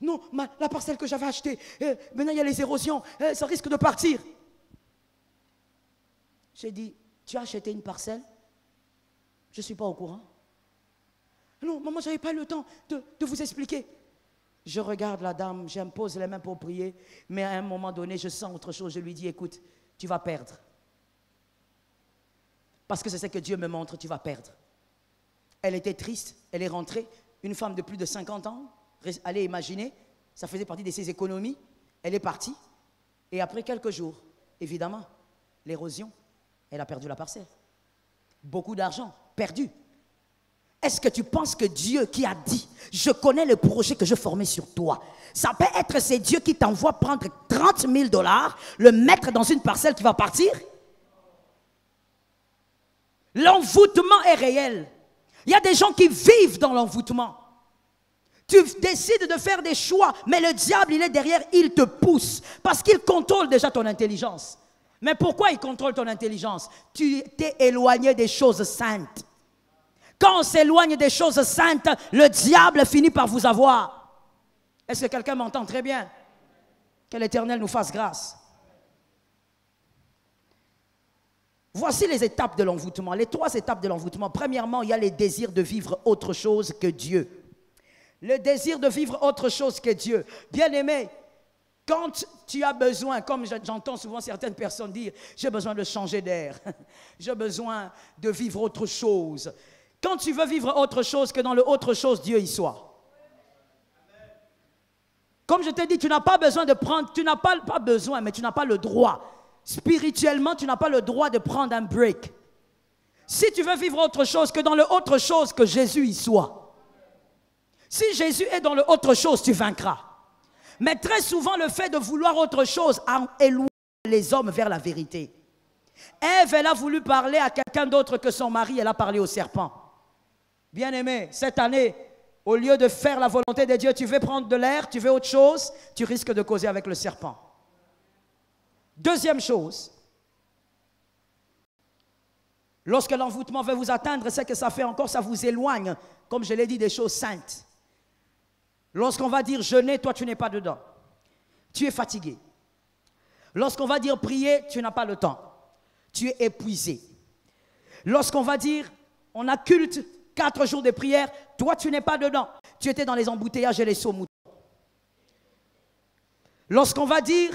Non, la parcelle que j'avais achetée, maintenant il y a les érosions, ça risque de partir. J'ai dit, tu as acheté une parcelle? Je ne suis pas au courant. Non, maman, je n'avais pas le temps de vous expliquer. Je regarde la dame, j'impose les mains pour prier, mais à un moment donné, je sens autre chose. Je lui dis, écoute, tu vas perdre. Parce que c'est ce que Dieu me montre, tu vas perdre. Elle était triste, elle est rentrée, une femme de plus de 50 ans, allez imaginer, ça faisait partie de ses économies, elle est partie, et après quelques jours, évidemment, l'érosion, elle a perdu la parcelle. Beaucoup d'argent, perdu. Est-ce que tu penses que Dieu qui a dit, je connais le projet que je formais sur toi, ça peut être c'est Dieu qui t'envoie prendre 30 000 $, le mettre dans une parcelle qui va partir? L'envoûtement est réel. Il y a des gens qui vivent dans l'envoûtement. Tu décides de faire des choix, mais le diable, il est derrière, il te pousse. Parce qu'il contrôle déjà ton intelligence. Mais pourquoi il contrôle ton intelligence? Tu t'es éloigné des choses saintes. Quand on s'éloigne des choses saintes, le diable finit par vous avoir. Est-ce que quelqu'un m'entend très bien? Que l'Éternel nous fasse grâce. Voici les étapes de l'envoûtement, les 3 étapes de l'envoûtement. Premièrement, il y a les désirs de vivre autre chose que Dieu. Le désir de vivre autre chose que Dieu. Bien-aimé, quand tu as besoin, comme j'entends souvent certaines personnes dire, j'ai besoin de changer d'air, j'ai besoin de vivre autre chose. Quand tu veux vivre autre chose, que dans le autre chose, Dieu y soit. Comme je t'ai dit, tu n'as pas besoin de prendre, tu n'as pas besoin, mais tu n'as pas le droit. Spirituellement, tu n'as pas le droit de prendre un break. Si tu veux vivre autre chose, que dans le autre chose, que Jésus y soit. Si Jésus est dans le autre chose, tu vaincras. Mais très souvent, le fait de vouloir autre chose éloigne les hommes vers la vérité. Ève, elle a voulu parler à quelqu'un d'autre que son mari, elle a parlé au serpent. Bien-aimé, cette année, au lieu de faire la volonté de Dieu, tu veux prendre de l'air, tu veux autre chose, tu risques de causer avec le serpent. Deuxième chose, lorsque l'envoûtement veut vous atteindre, c'est que ça fait encore, ça vous éloigne, comme je l'ai dit, des choses saintes. Lorsqu'on va dire jeûner, toi tu n'es pas dedans. Tu es fatigué. Lorsqu'on va dire prier, tu n'as pas le temps. Tu es épuisé. Lorsqu'on va dire on a culte, 4 jours de prière, toi tu n'es pas dedans. Tu étais dans les embouteillages et les sauts moutons. Lorsqu'on va dire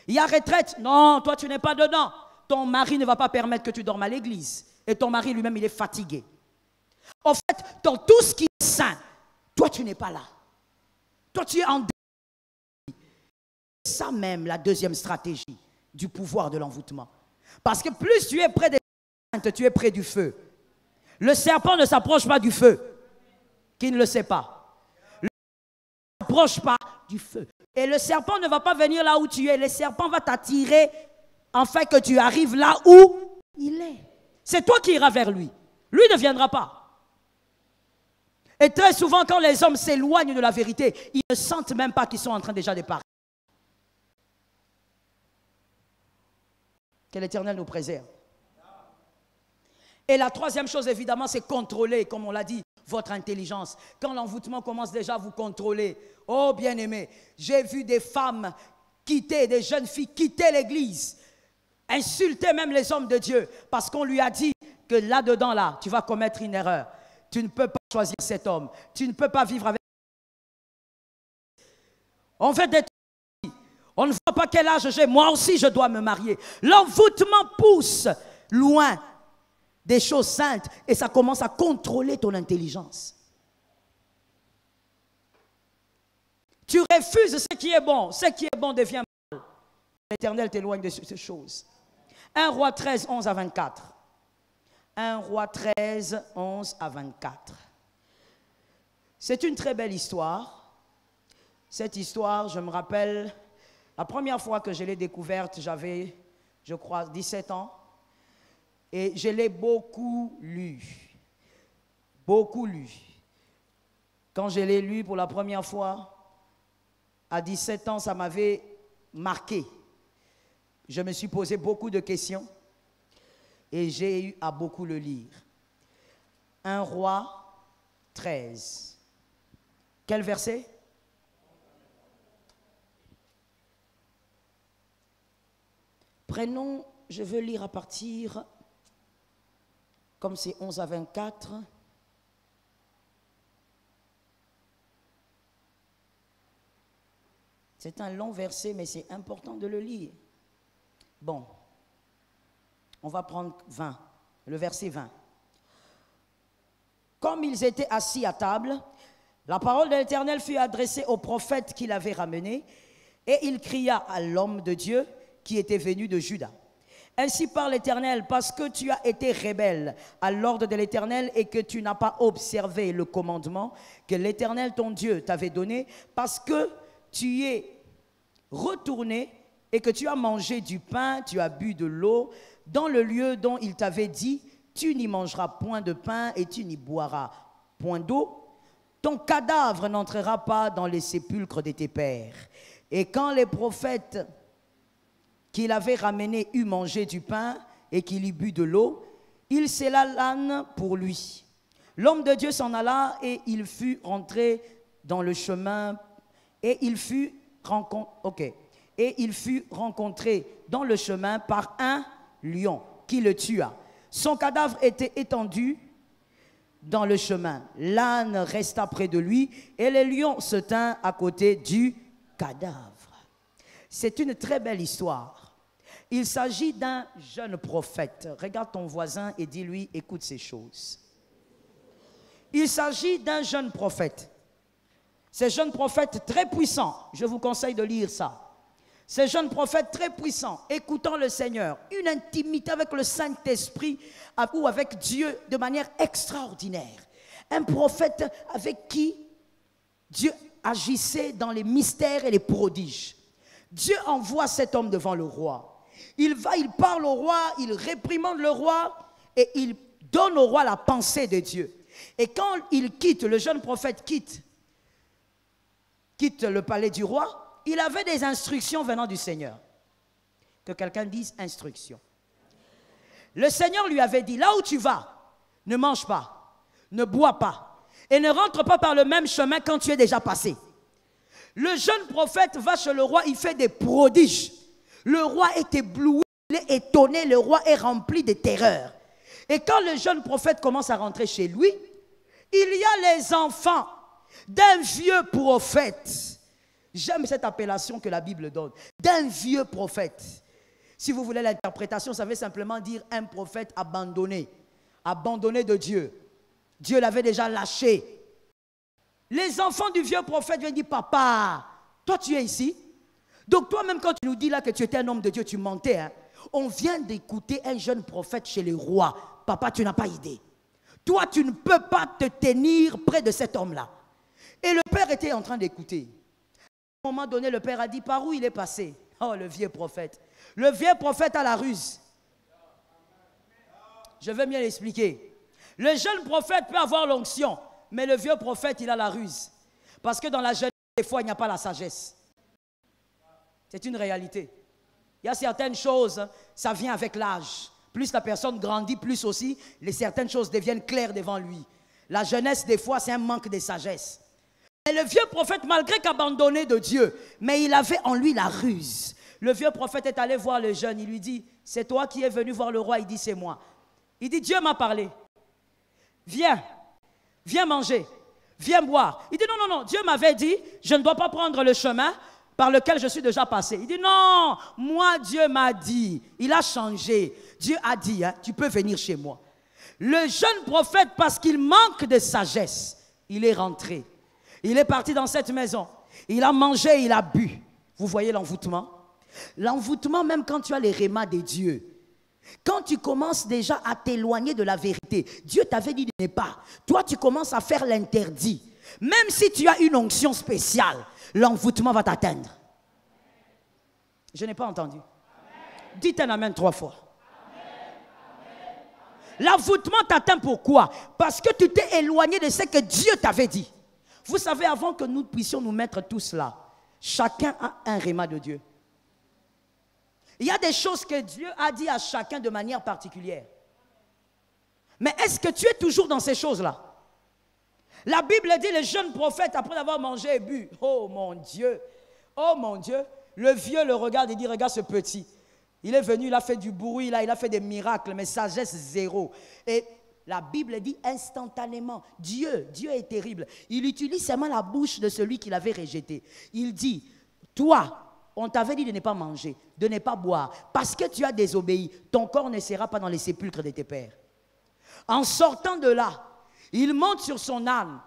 il y a retraite, non, toi tu n'es pas dedans. Ton mari ne va pas permettre que tu dormes à l'église. Et ton mari lui-même il est fatigué. En fait, dans tout ce qui est saint, toi tu n'es pas là. Toi, tu es en défi. C'est ça même la deuxième stratégie du pouvoir de l'envoûtement. Parce que plus tu es près des saintes, tu es près du feu. Le serpent ne s'approche pas du feu. Qui ne le sait pas? Le serpent ne s'approche pas du feu. Et le serpent ne va pas venir là où tu es. Le serpent va t'attirer afin que tu arrives là où il est. C'est toi qui iras vers lui. Lui ne viendra pas. Et très souvent, quand les hommes s'éloignent de la vérité, ils ne sentent même pas qu'ils sont en train déjà de partir. Que l'Éternel nous préserve. Et la troisième chose, évidemment, c'est contrôler, comme on l'a dit, votre intelligence. Quand l'envoûtement commence déjà à vous contrôler, oh bien-aimé, j'ai vu des femmes quitter, des jeunes filles quitter l'église, insulter même les hommes de Dieu, parce qu'on lui a dit que là-dedans, là, tu vas commettre une erreur. Tu ne peux pas choisir cet homme. Tu ne peux pas vivre avec. On fait des trucs. On ne voit pas quel âge j'ai. Moi aussi, je dois me marier. L'envoûtement pousse loin des choses saintes et ça commence à contrôler ton intelligence. Tu refuses ce qui est bon. Ce qui est bon devient mal. L'Éternel t'éloigne de ces choses. 1 Roi 13, 11 à 24. 1 Roi 13, 11 à 24. C'est une très belle histoire. Cette histoire, je me rappelle, la première fois que je l'ai découverte, j'avais, je crois, 17 ans. Et je l'ai beaucoup lu. Beaucoup lu. Quand je l'ai lu pour la première fois, à 17 ans, ça m'avait marqué. Je me suis posé beaucoup de questions. Et j'ai eu à beaucoup le lire. 1 Roi 13. Quel verset? Prenons, je veux lire à partir, comme c'est 11 à 24. C'est un long verset, mais c'est important de le lire. Bon. On va prendre 20, le verset 20. Comme ils étaient assis à table, la parole de l'Éternel fut adressée au prophète qui l'avait ramené, et il cria à l'homme de Dieu qui était venu de Juda. Ainsi parle l'Éternel, parce que tu as été rebelle à l'ordre de l'Éternel et que tu n'as pas observé le commandement que l'Éternel ton Dieu t'avait donné, parce que tu es retourné et que tu as mangé du pain, tu as bu de l'eau, dans le lieu dont il t'avait dit, tu n'y mangeras point de pain et tu n'y boiras point d'eau, ton cadavre n'entrera pas dans les sépulcres de tes pères. Et quand les prophètes qu'il avait ramenés eut mangé du pain et qu'il y but de l'eau, il scella l'âne pour lui. L'homme de Dieu s'en alla et il fut rentré dans le chemin et il fut rencontré dans le chemin par un lion qui le tua. Son cadavre était étendu dans le chemin. L'âne resta près de lui et le lion se tint à côté du cadavre. C'est une très belle histoire. Il s'agit d'un jeune prophète. Regarde ton voisin et dis-lui, écoute ces choses. Il s'agit d'un jeune prophète. Ce jeune prophète très puissant, je vous conseille de lire ça. Ce jeune prophète très puissant, écoutant le Seigneur, une intimité avec le Saint-Esprit ou avec Dieu de manière extraordinaire. Un prophète avec qui Dieu agissait dans les mystères et les prodiges. Dieu envoie cet homme devant le roi. Il va, il parle au roi, il réprimande le roi et il donne au roi la pensée de Dieu. Et quand il quitte, le jeune prophète quitte le palais du roi, il avait des instructions venant du Seigneur. Que quelqu'un dise instruction. Le Seigneur lui avait dit, là où tu vas, ne mange pas, ne bois pas, et ne rentre pas par le même chemin quand tu es déjà passé. Le jeune prophète va chez le roi, il fait des prodiges. Le roi est ébloui, il est étonné, le roi est rempli de terreur. Et quand le jeune prophète commence à rentrer chez lui, il y a les enfants d'un vieux prophète. J'aime cette appellation que la Bible donne, d'un vieux prophète. Si vous voulez l'interprétation, ça veut simplement dire un prophète abandonné, abandonné de Dieu. Dieu l'avait déjà lâché. Les enfants du vieux prophète viennent dire, papa, toi tu es ici. Donc toi-même quand tu nous dis là que tu étais un homme de Dieu, tu mentais. Hein? On vient d'écouter un jeune prophète chez les rois. Papa, tu n'as pas idée. Toi, tu ne peux pas te tenir près de cet homme-là. Et le père était en train d'écouter. À un moment donné, le père a dit, par où il est passé? Oh, le vieux prophète. Le vieux prophète a la ruse. Je vais bien l'expliquer. Le jeune prophète peut avoir l'onction, mais le vieux prophète, il a la ruse. Parce que dans la jeunesse, des fois, il n'y a pas la sagesse. C'est une réalité. Il y a certaines choses, ça vient avec l'âge. Plus la personne grandit, plus aussi, certaines choses deviennent claires devant lui. La jeunesse, des fois, c'est un manque de sagesse. Et le vieux prophète, malgré qu'abandonné de Dieu, mais il avait en lui la ruse. Le vieux prophète est allé voir le jeune, il lui dit, c'est toi qui es venu voir le roi? Il dit, c'est moi. Il dit, Dieu m'a parlé. Viens, viens manger, viens boire. Il dit, non, non, non, Dieu m'avait dit, je ne dois pas prendre le chemin par lequel je suis déjà passé. Il dit, non, moi Dieu m'a dit, il a changé. Dieu a dit, hein, tu peux venir chez moi. Le jeune prophète, parce qu'il manque de sagesse, il est rentré. Il est parti dans cette maison. Il a mangé, il a bu. Vous voyez l'envoûtement? L'envoûtement, même quand tu as les rémas des dieux. Quand tu commences déjà à t'éloigner de la vérité, Dieu t'avait dit de ne pas. Toi, tu commences à faire l'interdit. Même si tu as une onction spéciale, l'envoûtement va t'atteindre. Je n'ai pas entendu. Amen. Dites un amen 3 fois. L'envoûtement t'atteint pourquoi? Parce que tu t'es éloigné de ce que Dieu t'avait dit. Vous savez, avant que nous puissions nous mettre tous là, chacun a un réma de Dieu. Il y a des choses que Dieu a dit à chacun de manière particulière. Mais est-ce que tu es toujours dans ces choses-là? La Bible dit, le jeune prophète, après avoir mangé et bu, oh mon Dieu, le vieux le regarde et dit, regarde ce petit. Il est venu, il a fait du bruit, là, il a fait des miracles, mais sagesse zéro. Et la Bible dit instantanément, Dieu est terrible. Il utilise seulement la bouche de celui qui l'avait rejeté. Il dit, toi, on t'avait dit de ne pas manger, de ne pas boire, parce que tu as désobéi, ton corps ne sera pas dans les sépulcres de tes pères. En sortant de là, il monte sur son âne.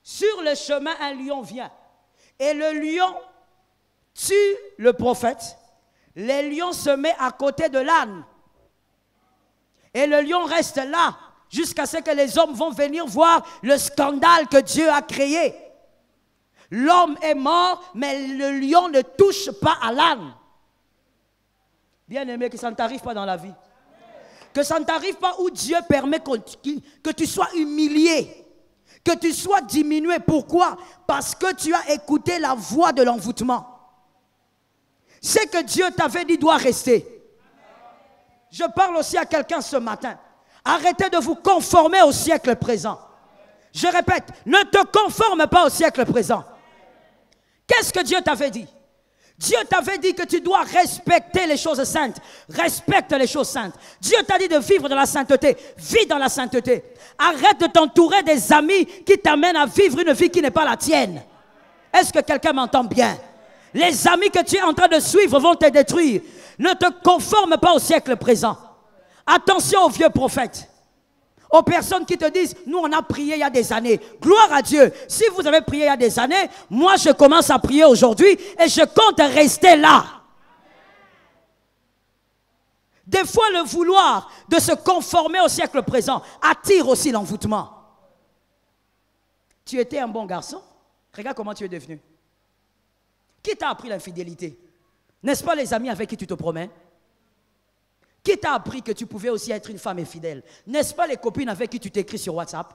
Sur le chemin, un lion vient. Et le lion tue le prophète. Le lion se met à côté de l'âne. Et le lion reste là jusqu'à ce que les hommes vont venir voir le scandale que Dieu a créé. L'homme est mort, mais le lion ne touche pas à l'âne. Bien-aimé, que ça ne t'arrive pas dans la vie. Que ça ne t'arrive pas où Dieu permet que tu sois humilié, que tu sois diminué. Pourquoi? Parce que tu as écouté la voix de l'envoûtement. Ce que Dieu t'avait dit doit rester. Je parle aussi à quelqu'un ce matin. Arrêtez de vous conformer au siècle présent. Je répète, ne te conforme pas au siècle présent. Qu'est-ce que Dieu t'avait dit? Dieu t'avait dit que tu dois respecter les choses saintes. Respecte les choses saintes. Dieu t'a dit de vivre dans la sainteté. Vis dans la sainteté. Arrête de t'entourer des amis qui t'amènent à vivre une vie qui n'est pas la tienne. Est-ce que quelqu'un m'entend bien? Les amis que tu es en train de suivre vont te détruire. Ne te conforme pas au siècle présent. Attention aux vieux prophètes. Aux personnes qui te disent, nous on a prié il y a des années. Gloire à Dieu. Si vous avez prié il y a des années, moi je commence à prier aujourd'hui et je compte rester là. Des fois le vouloir de se conformer au siècle présent attire aussi l'envoûtement. Tu étais un bon garçon. Regarde comment tu es devenu. Qui t'a appris l'infidélité? N'est-ce pas les amis avec qui tu te promènes? Qui t'a appris que tu pouvais aussi être une femme infidèle? N'est-ce pas les copines avec qui tu t'écris sur WhatsApp?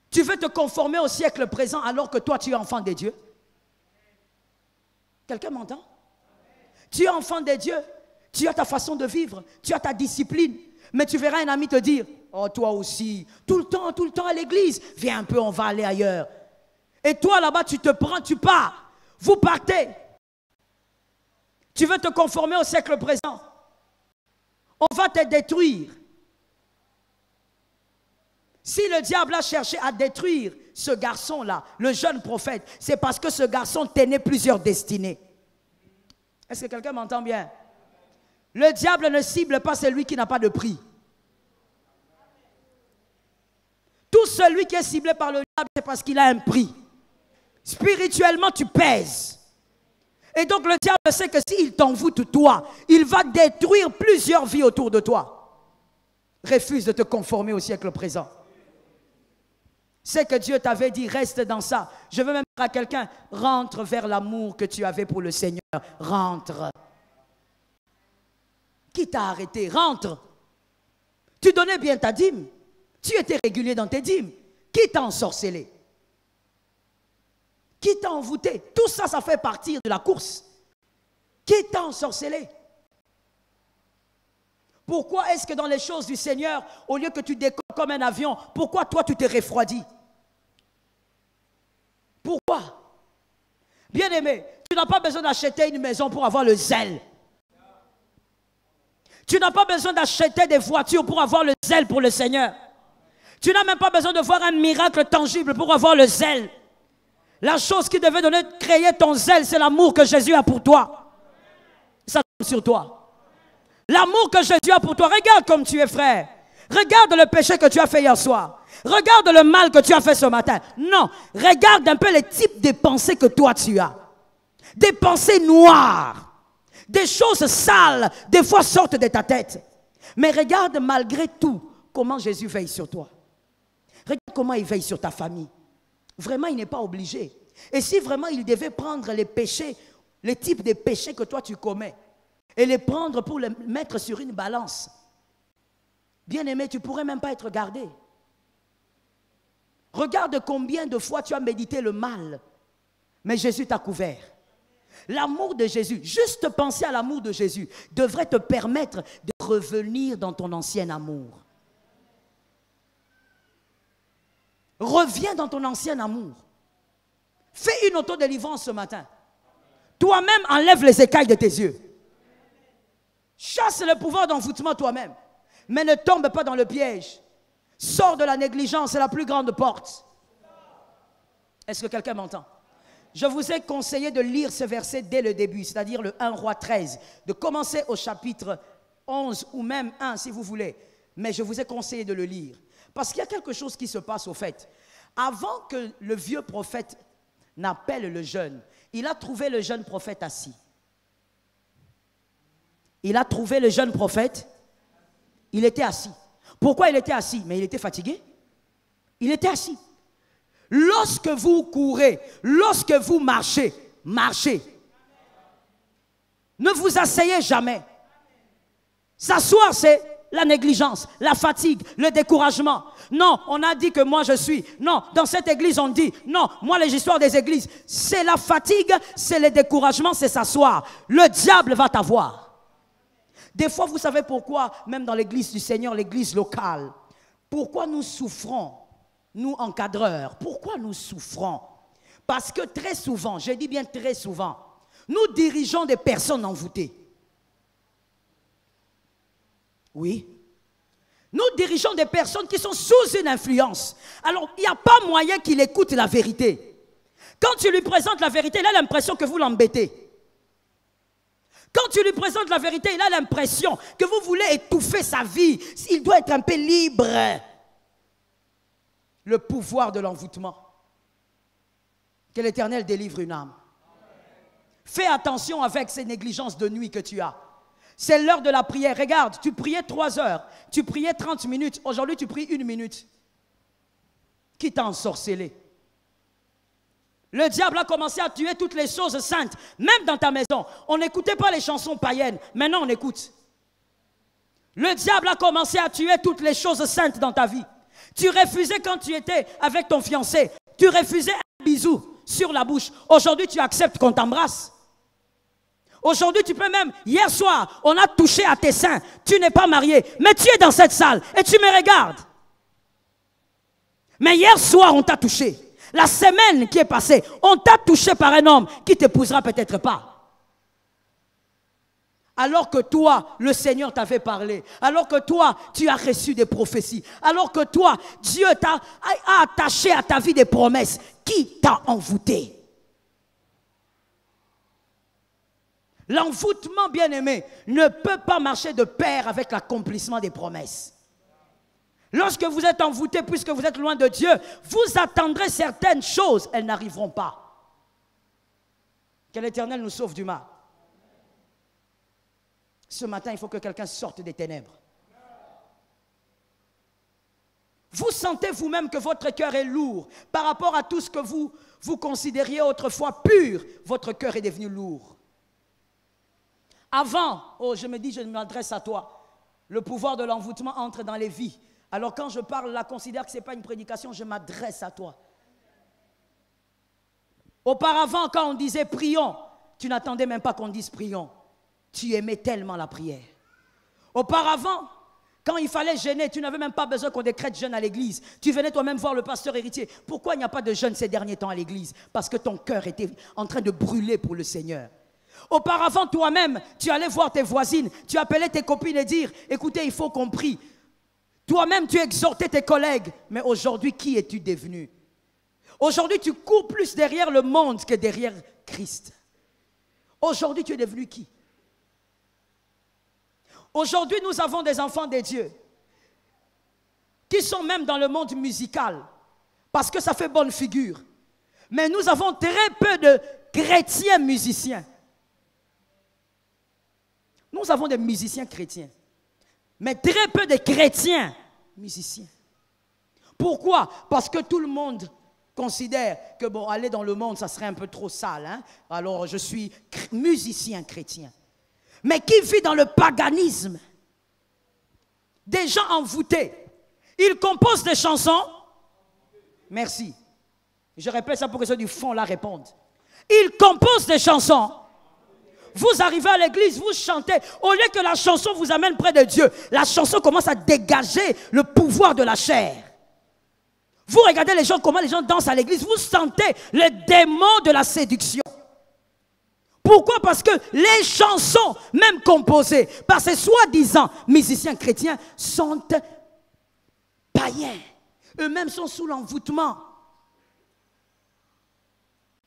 Tu veux te conformer au siècle présent alors que toi tu es enfant de Dieu? Quelqu'un m'entend? Tu es enfant de Dieu, tu as ta façon de vivre, tu as ta discipline. Mais tu verras un ami te dire, oh toi aussi, tout le temps à l'église, viens un peu, on va aller ailleurs. Et toi là-bas tu te prends, tu pars, vous partez. Tu veux te conformer au siècle présent. On va te détruire. Si le diable a cherché à détruire ce garçon-là, le jeune prophète, c'est parce que ce garçon tenait plusieurs destinées. Est-ce que quelqu'un m'entend bien? Le diable ne cible pas celui qui n'a pas de prix. Tout celui qui est ciblé par le diable, c'est parce qu'il a un prix. Spirituellement, tu pèses. Et donc le diable sait que s'il t'envoûte toi, il va détruire plusieurs vies autour de toi. Refuse de te conformer au siècle présent. C'est que Dieu t'avait dit, reste dans ça. Je veux même dire à quelqu'un, rentre vers l'amour que tu avais pour le Seigneur. Rentre. Qui t'a arrêté? Rentre. Tu donnais bien ta dîme. Tu étais régulier dans tes dîmes. Qui t'a ensorcelé? Qui t'a envoûté? Tout ça, ça fait partie de la course. Qui t'a ensorcelé? Pourquoi est-ce que dans les choses du Seigneur, au lieu que tu décolles comme un avion, pourquoi toi tu t'es refroidi? Pourquoi? Bien-aimé, tu n'as pas besoin d'acheter une maison pour avoir le zèle. Tu n'as pas besoin d'acheter des voitures pour avoir le zèle pour le Seigneur. Tu n'as même pas besoin de voir un miracle tangible pour avoir le zèle. La chose qui devait créer ton zèle, c'est l'amour que Jésus a pour toi. Ça tombe sur toi. L'amour que Jésus a pour toi. Regarde comme tu es, frère. Regarde le péché que tu as fait hier soir. Regarde le mal que tu as fait ce matin. Non, regarde un peu les types de pensées que toi tu as. Des pensées noires. Des choses sales, des fois sortent de ta tête. Mais regarde malgré tout comment Jésus veille sur toi. Regarde comment il veille sur ta famille. Vraiment, il n'est pas obligé. Et si vraiment il devait prendre les péchés, les types de péchés que toi tu commets, et les prendre pour les mettre sur une balance, bien aimé, tu ne pourrais même pas être gardé. Regarde combien de fois tu as médité le mal, mais Jésus t'a couvert. L'amour de Jésus, juste penser à l'amour de Jésus, devrait te permettre de revenir dans ton ancien amour. Reviens dans ton ancien amour. Fais une autodélivrance ce matin. Toi-même, enlève les écailles de tes yeux. Chasse le pouvoir d'envoûtement toi-même. Mais ne tombe pas dans le piège. Sors de la négligence, c'est la plus grande porte. Est-ce que quelqu'un m'entend? Je vous ai conseillé de lire ce verset dès le début, c'est-à-dire le 1 Roi 13, de commencer au chapitre 11 ou même 1 si vous voulez. Mais je vous ai conseillé de le lire. Parce qu'il y a quelque chose qui se passe au fait. Avant que le vieux prophète n'appelle le jeune, il a trouvé le jeune prophète assis. Il a trouvé le jeune prophète. Il était assis. Pourquoi il était assis? Mais il était fatigué. Il était assis. Lorsque vous courez, lorsque vous marchez, marchez. Ne vous asseyez jamais. S'asseoir, c'est la négligence, la fatigue, le découragement. Non, on a dit que moi je suis. Non, dans cette église on dit. Non, moi les histoires des églises, c'est la fatigue, c'est le découragement, c'est s'asseoir. Le diable va t'avoir. Des fois, vous savez pourquoi, même dans l'église du Seigneur, l'église locale, pourquoi nous souffrons, nous encadreurs, pourquoi nous souffrons? Parce que très souvent, je dis bien très souvent, nous dirigeons des personnes envoûtées. Oui. Nous dirigeons des personnes qui sont sous une influence. Alors, il n'y a pas moyen qu'il écoute la vérité. Quand tu lui présentes la vérité, il a l'impression que vous l'embêtez. Quand tu lui présentes la vérité, il a l'impression que vous voulez étouffer sa vie. Il doit être un peu libre. Le pouvoir de l'envoûtement. Que l'Éternel délivre une âme. Fais attention avec ces négligences de nuit que tu as. C'est l'heure de la prière. Regarde, tu priais 3 heures, tu priais 30 minutes. Aujourd'hui, tu pries 1 minute. Qui t'a ensorcelé? Le diable a commencé à tuer toutes les choses saintes, même dans ta maison. On n'écoutait pas les chansons païennes. Maintenant, on écoute. Le diable a commencé à tuer toutes les choses saintes dans ta vie. Tu refusais quand tu étais avec ton fiancé. Tu refusais un bisou sur la bouche. Aujourd'hui, tu acceptes qu'on t'embrasse. Aujourd'hui, tu peux même, hier soir, on a touché à tes seins. Tu n'es pas marié, mais tu es dans cette salle et tu me regardes. Mais hier soir, on t'a touché. La semaine qui est passée, on t'a touché par un homme qui ne t'épousera peut-être pas. Alors que toi, le Seigneur t'avait parlé. Alors que toi, tu as reçu des prophéties. Alors que toi, Dieu t'a attaché à ta vie des promesses. Qui t'a envoûté? L'envoûtement, bien-aimé, ne peut pas marcher de pair avec l'accomplissement des promesses. Lorsque vous êtes envoûté, puisque vous êtes loin de Dieu, vous attendrez certaines choses, elles n'arriveront pas. Que l'Éternel nous sauve du mal. Ce matin, il faut que quelqu'un sorte des ténèbres. Vous sentez vous-même que votre cœur est lourd par rapport à tout ce que vous considériez autrefois pur. Votre cœur est devenu lourd. Avant, oh, je me dis, je m'adresse à toi. Le pouvoir de l'envoûtement entre dans les vies. Alors quand je parle, là, considère que ce n'est pas une prédication, je m'adresse à toi. Auparavant, quand on disait prions, tu n'attendais même pas qu'on dise prions. Tu aimais tellement la prière. Auparavant, quand il fallait jeûner, tu n'avais même pas besoin qu'on décrète jeûne à l'église. Tu venais toi-même voir le pasteur héritier. Pourquoi il n'y a pas de jeûne ces derniers temps à l'église? Parce que ton cœur était en train de brûler pour le Seigneur. Auparavant, toi-même, tu allais voir tes voisines, tu appelais tes copines et dire, écoutez, il faut qu'on prie. Toi-même, tu exhortais tes collègues. Mais aujourd'hui, qui es-tu devenu? Aujourd'hui, tu cours plus derrière le monde que derrière Christ. Aujourd'hui, tu es devenu qui? Aujourd'hui, nous avons des enfants de Dieu qui sont même dans le monde musical parce que ça fait bonne figure. Mais nous avons très peu de chrétiens musiciens. Nous avons des musiciens chrétiens, mais très peu de chrétiens musiciens. Pourquoi? Parce que tout le monde considère que bon, aller dans le monde, ça serait un peu trop sale. Hein? Alors, je suis musicien chrétien. Mais qui vit dans le paganisme? Des gens envoûtés. Ils composent des chansons. Merci. Je répète ça pour que ceux du fond là répondent. Ils composent des chansons. Vous arrivez à l'église, vous chantez. Au lieu que la chanson vous amène près de Dieu, la chanson commence à dégager le pouvoir de la chair. Vous regardez les gens, comment les gens dansent à l'église. Vous sentez le démon de la séduction. Pourquoi? Parce que les chansons, même composées par ces soi-disant musiciens chrétiens, sont païens. Eux-mêmes sont sous l'envoûtement.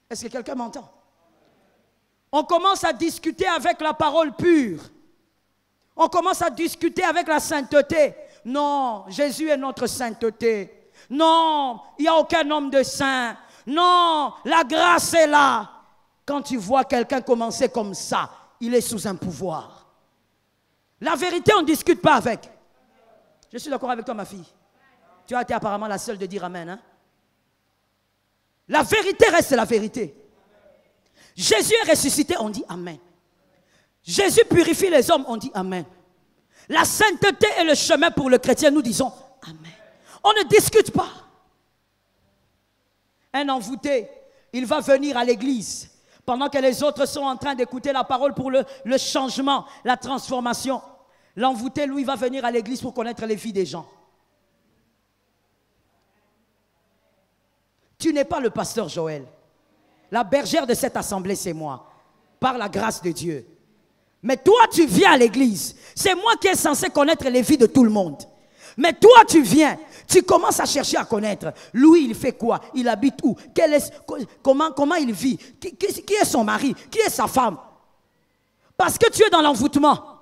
Est-ce que quelqu'un m'entend? On commence à discuter avec la parole pure. On commence à discuter avec la sainteté. Non, Jésus est notre sainteté. Non, il n'y a aucun homme de saint. Non, la grâce est là. Quand tu vois quelqu'un commencer comme ça, il est sous un pouvoir. La vérité, on ne discute pas avec. Je suis d'accord avec toi, ma fille. Tu as été apparemment la seule de dire amen. Hein? La vérité reste la vérité. Jésus est ressuscité, on dit amen. Jésus purifie les hommes, on dit amen. La sainteté est le chemin pour le chrétien, nous disons amen. On ne discute pas. Un envoûté, il va venir à l'église pendant que les autres sont en train d'écouter la parole pour le changement, la transformation. L'envoûté, lui, va venir à l'église pour connaître les vies des gens. Tu n'es pas le pasteur Joël. La bergère de cette assemblée, c'est moi, par la grâce de Dieu. Mais toi, tu viens à l'église. C'est moi qui est censé connaître les vies de tout le monde. Mais toi, tu viens, tu commences à chercher à connaître. Lui, il fait quoi? Il habite où? Comment il vit? Qui est son mari? Qui est sa femme? Parce que tu es dans l'envoûtement.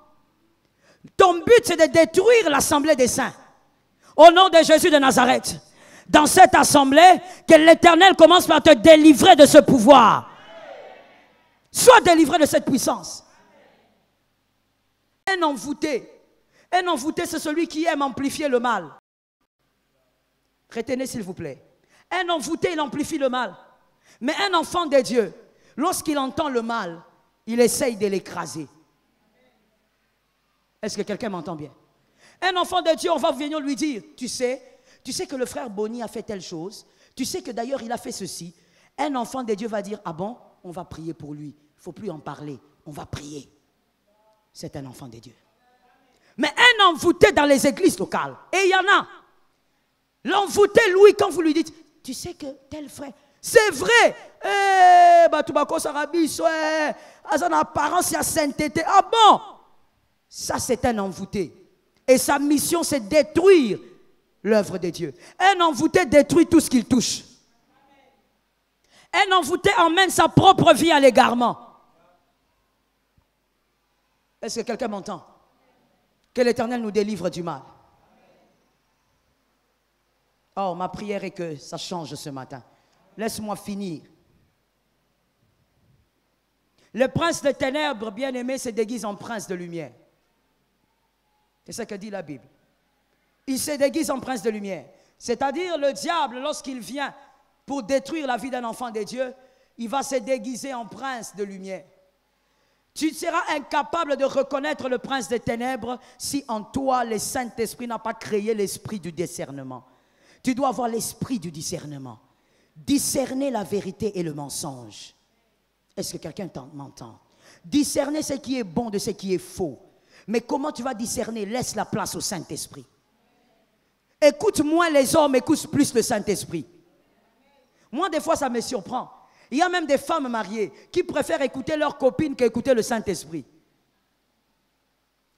Ton but, c'est de détruire l'assemblée des saints. Au nom de Jésus de Nazareth. Dans cette assemblée, que l'Éternel commence par te délivrer de ce pouvoir. Sois délivré de cette puissance. Un envoûté, c'est celui qui aime amplifier le mal. Retenez s'il vous plaît. Un envoûté, il amplifie le mal. Mais un enfant de Dieu, lorsqu'il entend le mal, il essaye de l'écraser. Est-ce que quelqu'un m'entend bien? Un enfant de Dieu, on va venir lui dire, tu sais que le frère Bonny a fait telle chose, tu sais que d'ailleurs il a fait ceci. Un enfant de Dieu va dire, ah bon, on va prier pour lui. Il ne faut plus en parler, on va prier. C'est un enfant de Dieu. Mais un envoûté dans les églises locales, et il y en a. L'envoûté, Louis, quand vous lui dites, tu sais que tel frère, c'est vrai. En apparence, il y a sainteté. Ah bon? Ça, c'est un envoûté. Et sa mission, c'est détruire l'œuvre de Dieu. Un envoûté détruit tout ce qu'il touche. Un envoûté emmène sa propre vie à l'égarement. Est-ce que quelqu'un m'entend? Que l'Éternel nous délivre du mal. Oh, ma prière est que ça change ce matin. Laisse-moi finir. Le prince de ténèbres, bien-aimé, se déguise en prince de lumière. C'est ce que dit la Bible. Il se déguise en prince de lumière. C'est-à-dire le diable, lorsqu'il vient pour détruire la vie d'un enfant de Dieu, il va se déguiser en prince de lumière. Tu seras incapable de reconnaître le prince des ténèbres si en toi, le Saint-Esprit n'a pas créé l'esprit du discernement. Tu dois avoir l'esprit du discernement. Discerner la vérité et le mensonge. Est-ce que quelqu'un m'entend? Discerner ce qui est bon de ce qui est faux. Mais comment tu vas discerner? Laisse la place au Saint-Esprit. Écoute moins les hommes, écoute plus le Saint-Esprit. Moi, des fois, ça me surprend. Il y a même des femmes mariées qui préfèrent écouter leur copine qu'écouter le Saint-Esprit.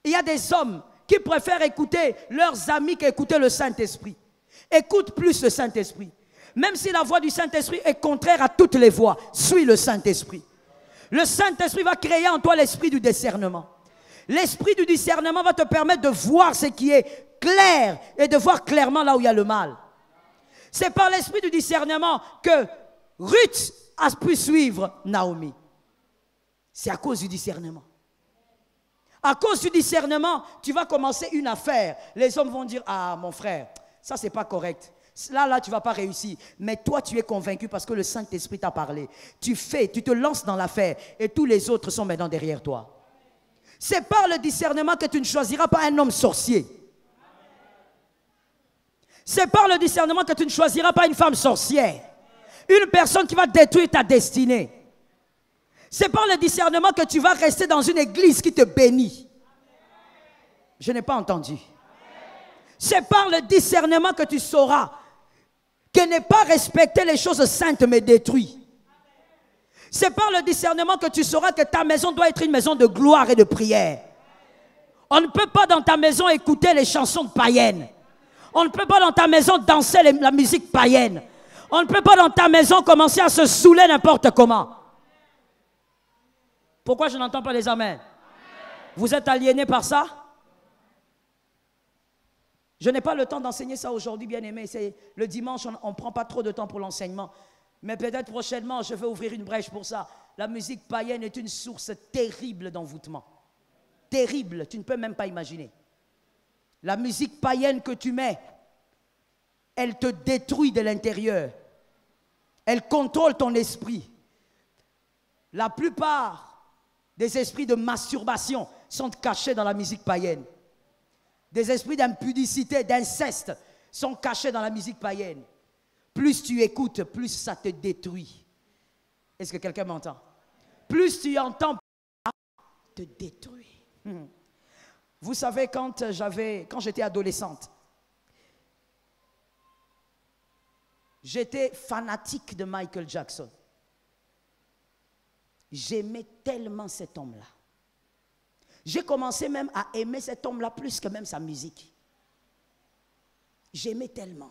Il y a des hommes qui préfèrent écouter leurs amis qu'écouter le Saint-Esprit. Écoute plus le Saint-Esprit. Même si la voix du Saint-Esprit est contraire à toutes les voix, suis le Saint-Esprit. Le Saint-Esprit va créer en toi l'esprit du discernement. L'esprit du discernement va te permettre de voir ce qui est clair et de voir clairement là où il y a le mal. C'est par l'esprit du discernement que Ruth a pu suivre Naomi. C'est à cause du discernement. À cause du discernement, tu vas commencer une affaire. Les hommes vont dire, ah mon frère, ça c'est pas correct. Là, tu ne vas pas réussir. Mais toi, tu es convaincu parce que le Saint-Esprit t'a parlé. Tu te lances dans l'affaire et tous les autres sont maintenant derrière toi. C'est par le discernement que tu ne choisiras pas un homme sorcier. C'est par le discernement que tu ne choisiras pas une femme sorcière. Une personne qui va détruire ta destinée. C'est par le discernement que tu vas rester dans une église qui te bénit. Je n'ai pas entendu. C'est par le discernement que tu sauras que ne pas respecter les choses saintes me détruit. C'est par le discernement que tu sauras que ta maison doit être une maison de gloire et de prière. On ne peut pas dans ta maison écouter les chansons païennes. On ne peut pas dans ta maison danser la musique païenne. On ne peut pas dans ta maison commencer à se saouler n'importe comment. Pourquoi je n'entends pas les amens? Vous êtes aliénés par ça? Je n'ai pas le temps d'enseigner ça aujourd'hui, bien-aimé. C'est le dimanche, on ne prend pas trop de temps pour l'enseignement. Mais peut-être prochainement, je vais ouvrir une brèche pour ça. La musique païenne est une source terrible d'envoûtement. terrible, tu ne peux même pas imaginer. La musique païenne que tu mets, elle te détruit de l'intérieur. Elle contrôle ton esprit. La plupart des esprits de masturbation sont cachés dans la musique païenne. Des esprits d'impudicité, d'inceste sont cachés dans la musique païenne. Plus tu écoutes, plus ça te détruit. Est-ce que quelqu'un m'entend? Plus tu entends, ça te détruit. Vous savez, quand j'étais adolescente, j'étais fanatique de Michael Jackson. J'aimais tellement cet homme-là. J'ai commencé même à aimer cet homme-là plus que même sa musique. J'aimais tellement.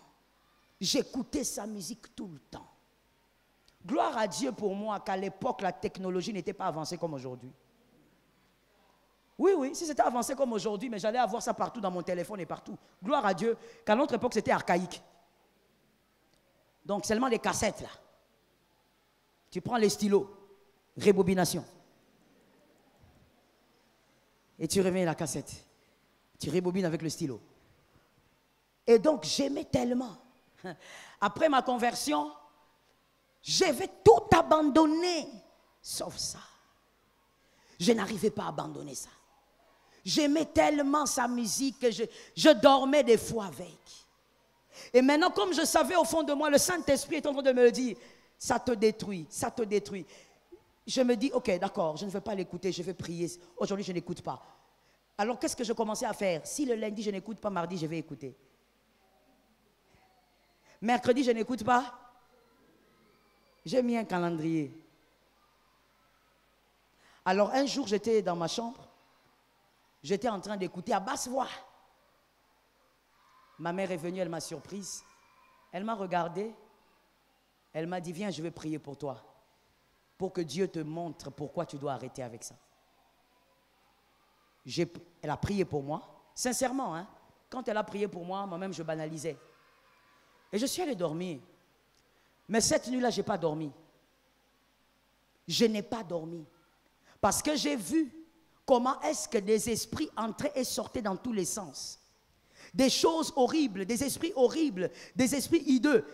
J'écoutais sa musique tout le temps. Gloire à Dieu pour moi qu'à l'époque, la technologie n'était pas avancée comme aujourd'hui. Oui, oui, si c'était avancé comme aujourd'hui, mais j'allais avoir ça partout dans mon téléphone et partout. Gloire à Dieu qu'à notre époque, c'était archaïque. Donc, seulement les cassettes, là. Tu prends les stylos, rébobination. Et tu remets la cassette. Tu rebobines avec le stylo. Et donc, j'aimais tellement. Après ma conversion, j'avais tout abandonné, sauf ça. Je n'arrivais pas à abandonner ça. J'aimais tellement sa musique que je dormais des fois avec. Et maintenant, comme je savais au fond de moi, le Saint-Esprit est en train de me le dire, ça te détruit, ça te détruit. Je me dis, ok, d'accord, je ne vais pas l'écouter, je vais prier. Aujourd'hui, je n'écoute pas. Alors, qu'est-ce que je commençais à faire? Si le lundi, je n'écoute pas, mardi, je vais écouter. Mercredi, je n'écoute pas. J'ai mis un calendrier. Alors, un jour, j'étais dans ma chambre. J'étais en train d'écouter à basse voix. Ma mère est venue, elle m'a surprise. Elle m'a regardé. Elle m'a dit, viens, je vais prier pour toi. Pour que Dieu te montre pourquoi tu dois arrêter avec ça. Elle a prié pour moi. Sincèrement, hein, quand elle a prié pour moi, moi-même, je banalisais. Et je suis allé dormir. Mais cette nuit-là, je n'ai pas dormi. Je n'ai pas dormi. Parce que j'ai vu comment est-ce que des esprits entraient et sortaient dans tous les sens. Des choses horribles, des esprits horribles, des esprits hideux.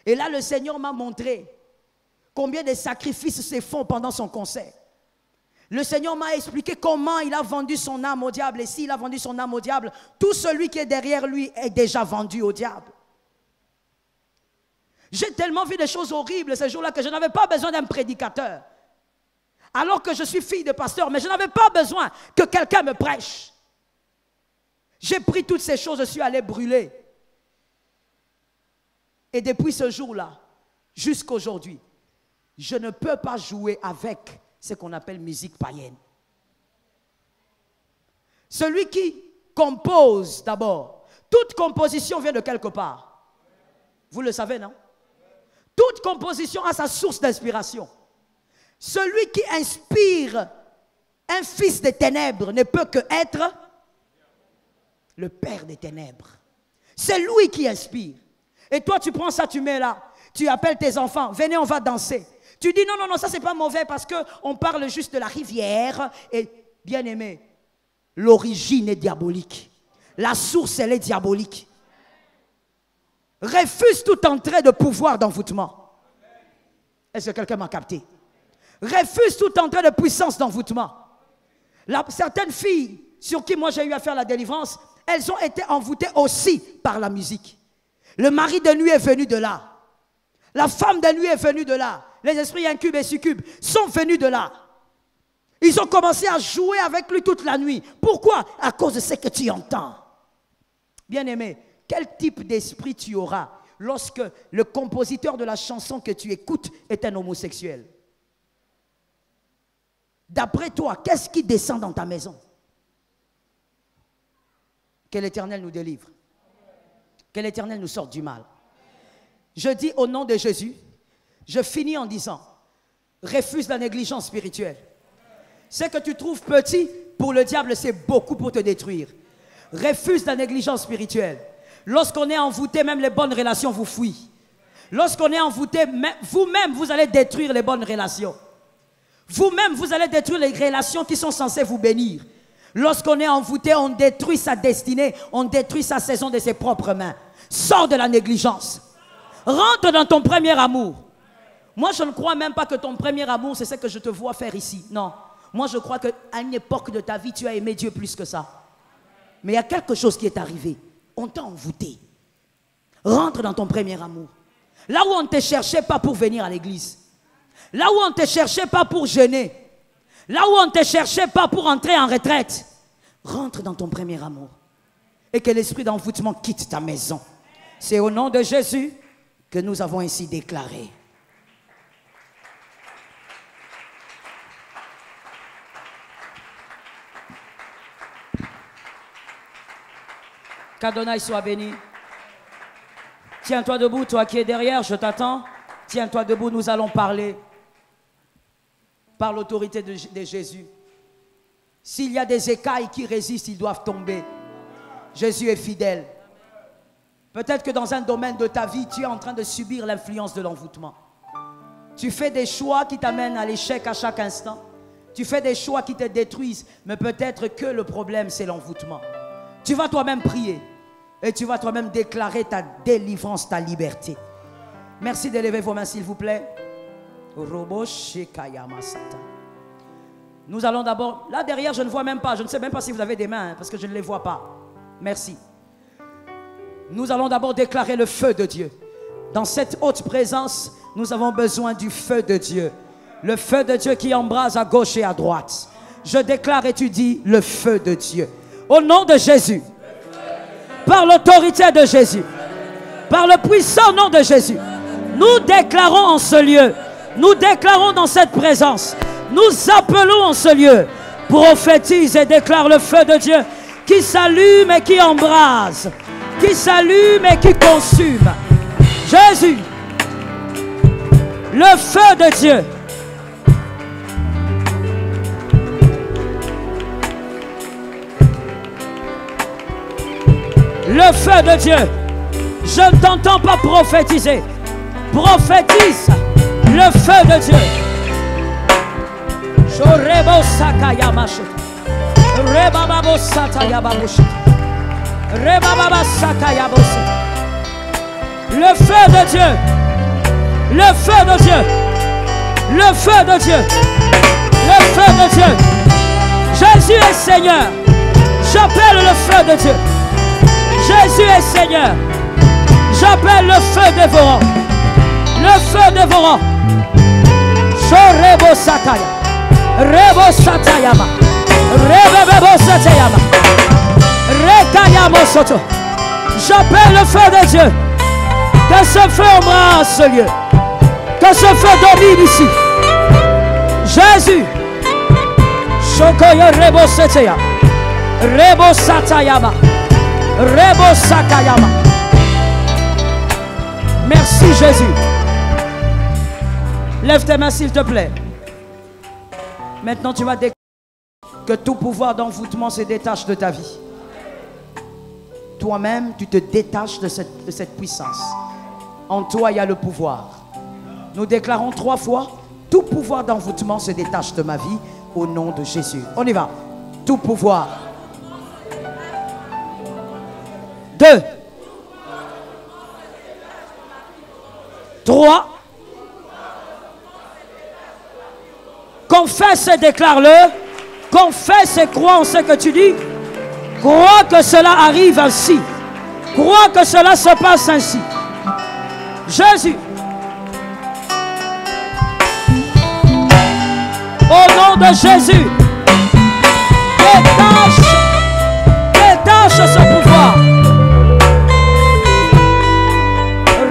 Et là, le Seigneur m'a montré combien de sacrifices se font pendant son concert. Le Seigneur m'a expliqué comment il a vendu son âme au diable. Et s'il a vendu son âme au diable, tout celui qui est derrière lui est déjà vendu au diable. J'ai tellement vu des choses horribles ce jour-là que je n'avais pas besoin d'un prédicateur. Alors que je suis fille de pasteur, mais je n'avais pas besoin que quelqu'un me prêche. J'ai pris toutes ces choses, je suis allé brûler. Et depuis ce jour-là, jusqu'à aujourd'hui, je ne peux pas jouer avec ce qu'on appelle musique païenne. Celui qui compose d'abord, toute composition vient de quelque part. Vous le savez, non? Toute composition a sa source d'inspiration. Celui qui inspire un fils des ténèbres ne peut que être le père des ténèbres. C'est lui qui inspire. Et toi, tu prends ça, tu mets là. Tu appelles tes enfants, venez, on va danser. Tu dis non, non, non, ça c'est pas mauvais parce qu'on parle juste de la rivière. Et bien aimé, l'origine est diabolique. La source, elle est diabolique. Refuse toute entrée de pouvoir d'envoûtement. Est-ce que quelqu'un m'a capté? Refuse toute entrée de puissance d'envoûtement. Certaines filles sur qui moi j'ai eu à faire la délivrance, elles ont été envoûtées aussi par la musique. Le mari de nuit est venu de là. La femme de nuit est venue de là. Les esprits incubes et succubes sont venus de là. Ils ont commencé à jouer avec lui toute la nuit. Pourquoi? À cause de ce que tu entends. Bien-aimé, quel type d'esprit tu auras lorsque le compositeur de la chanson que tu écoutes est un homosexuel? D'après toi, qu'est-ce qui descend dans ta maison? Que l'Éternel nous délivre. Que l'Éternel nous sorte du mal. Je dis au nom de Jésus, je finis en disant, refuse la négligence spirituelle. Ce que tu trouves petit, pour le diable, c'est beaucoup pour te détruire. Refuse la négligence spirituelle. Lorsqu'on est envoûté, même les bonnes relations vous fuient. Lorsqu'on est envoûté, vous-même, vous allez détruire les bonnes relations. Vous-même, vous allez détruire les relations qui sont censées vous bénir. Lorsqu'on est envoûté, on détruit sa destinée, on détruit sa saison de ses propres mains. Sors de la négligence. Rentre dans ton premier amour. Moi, je ne crois même pas que ton premier amour, c'est ce que je te vois faire ici. Non. Moi, je crois qu'à une époque de ta vie, tu as aimé Dieu plus que ça. Mais il y a quelque chose qui est arrivé. On t'a envoûté. Rentre dans ton premier amour. Là où on ne te cherchait pas pour venir à l'église. Là où on ne te cherchait pas pour jeûner. Là où on ne te cherchait pas pour entrer en retraite. Rentre dans ton premier amour. Et que l'esprit d'envoûtement quitte ta maison. C'est au nom de Jésus que nous avons ainsi déclaré. Qu'Adonai soit béni. Tiens-toi debout, toi qui es derrière, je t'attends. Tiens-toi debout, nous allons parler par l'autorité de Jésus. S'il y a des écailles qui résistent, ils doivent tomber. Jésus est fidèle. Peut-être que dans un domaine de ta vie, tu es en train de subir l'influence de l'envoûtement. Tu fais des choix qui t'amènent à l'échec à chaque instant. Tu fais des choix qui te détruisent, mais peut-être que le problème, c'est l'envoûtement. Tu vas toi-même prier et tu vas toi-même déclarer ta délivrance, ta liberté. Merci d'élever vos mains, s'il vous plaît. Nous allons d'abord... Là derrière, je ne vois même pas. Je ne sais même pas si vous avez des mains, parce que je ne les vois pas. Merci. Nous allons d'abord déclarer le feu de Dieu. Dans cette haute présence, nous avons besoin du feu de Dieu. Le feu de Dieu qui embrase à gauche et à droite. Je déclare et tu dis le feu de Dieu. Au nom de Jésus, par l'autorité de Jésus, par le puissant nom de Jésus, nous déclarons en ce lieu, nous déclarons dans cette présence, nous appelons en ce lieu, prophétise et déclare le feu de Dieu qui s'allume et qui embrase, qui s'allume et qui consume. Jésus, le feu de Dieu. Le feu de Dieu. Je ne t'entends pas prophétiser. Prophétise le feu de Dieu. Le feu de Dieu. Le feu de Dieu. Le feu de Dieu. Le feu de Dieu. Jésus est Seigneur. J'appelle le feu de Dieu. Jésus est Seigneur. J'appelle le feu dévorant. Le feu dévorant. Rebo Sataya. Rebo Satayama. Rebo Satayama. Rekayamo Soto. J'appelle le feu de Dieu. Que ce feu embrasse ce lieu. Que ce feu domine ici. Jésus. Shokoyo Rebo Sataya. Rebo Satayama. Rebo Sakayama. Merci Jésus. Lève tes mains s'il te plaît. Maintenant tu vas déclarer que tout pouvoir d'envoûtement se détache de ta vie. Toi-même tu te détaches de cette puissance. En toi il y a le pouvoir. Nous déclarons 3 fois: tout pouvoir d'envoûtement se détache de ma vie au nom de Jésus. On y va. Tout pouvoir. 2, 3. Confesse et déclare-le. Confesse et crois en ce que tu dis. Crois que cela arrive ainsi. Crois que cela se passe ainsi. Jésus. Au nom de Jésus. Détache ce pouvoir.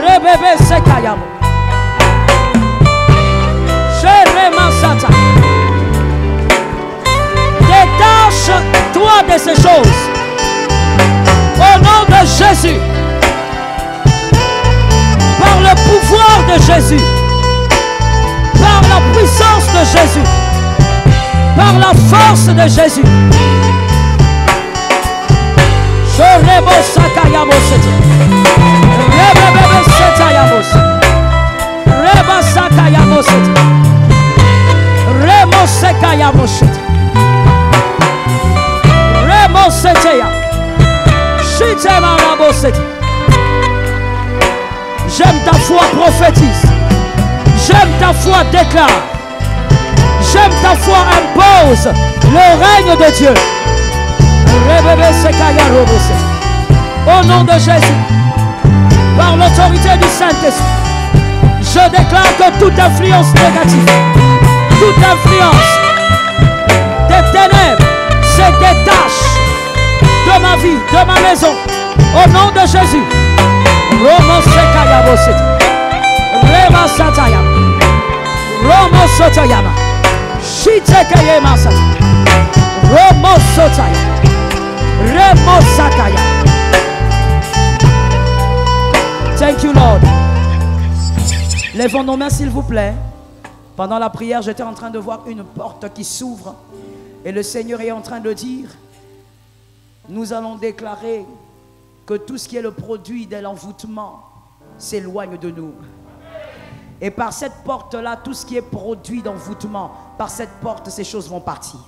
Rebebe Sekayam. Jérémansata. Détache-toi de ces choses. Au nom de Jésus. Par le pouvoir de Jésus. Par la puissance de Jésus. Par la force de Jésus. Rebo Sakayamos. Rebebe Setayamos. Reba Sakayamos. Remo Sekayamos. J'aime ta foi, prophétise. J'aime ta foi, déclare. J'aime ta foi, impose le règne de Dieu. Au nom de Jésus, par l'autorité du Saint-Esprit, je déclare que toute influence négative, toute influence des ténèbres se détache de ma vie, de ma maison. Au nom de Jésus. Romo Sekaya Bosset. Rema Satayama. Romo Sotayama. Shitekaya Masat. Romo Sotaya. Remo Sakaya. Thank you, Lord. Lèvons nos mains, s'il vous plaît. Pendant la prière, j'étais en train de voir une porte qui s'ouvre. Et le Seigneur est en train de dire, nous allons déclarer que tout ce qui est le produit de l'envoûtement s'éloigne de nous. Et par cette porte-là, tout ce qui est produit d'envoûtement, par cette porte, ces choses vont partir.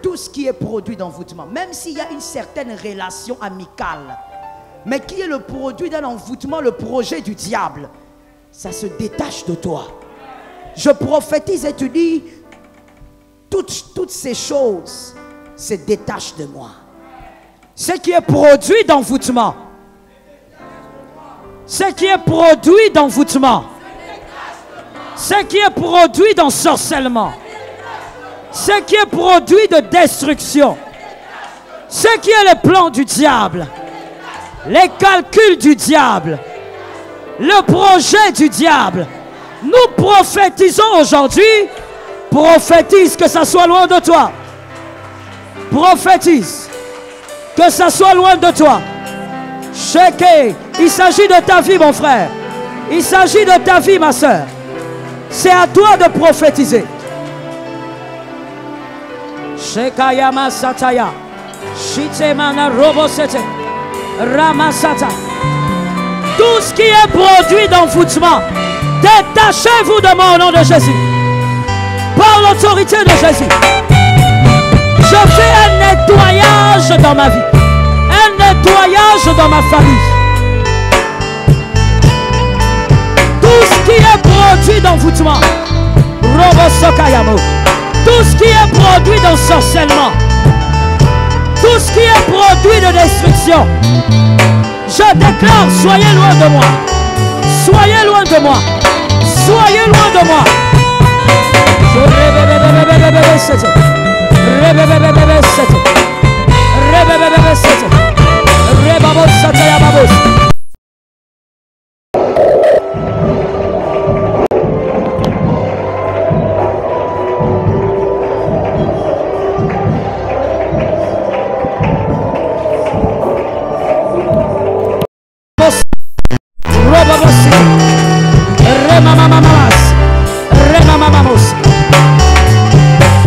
Tout ce qui est produit d'envoûtement, même s'il y a une certaine relation amicale, mais qui est le produit d'un envoûtement, le projet du diable, ça se détache de toi. Je prophétise et tu dis, toutes ces choses se détachent de moi. Ce qui est produit d'envoûtement, ce qui est produit d'envoûtement, ce qui est produit d'ensorcellement, ce qui est produit de destruction, ce qui est le plan du diable, les calculs du diable, le projet du diable. Nous prophétisons aujourd'hui. Prophétise que ça soit loin de toi. Prophétise que ça soit loin de toi. Checké. Il s'agit de ta vie, mon frère. Il s'agit de ta vie, ma soeur. C'est à toi de prophétiser. Shekayama Sataya. Shitemana Robosete. Ramasata. Tout ce qui est produit d'envoûtement, détachez-vous de moi au nom de Jésus. Par l'autorité de Jésus, je fais un nettoyage dans ma vie, un nettoyage dans ma famille. Tout ce qui est produit d'envoûtement, tout ce qui est produit d'ensorcellement, tout ce qui est produit de destruction, je déclare, soyez loin de moi, soyez loin de moi, soyez loin de moi.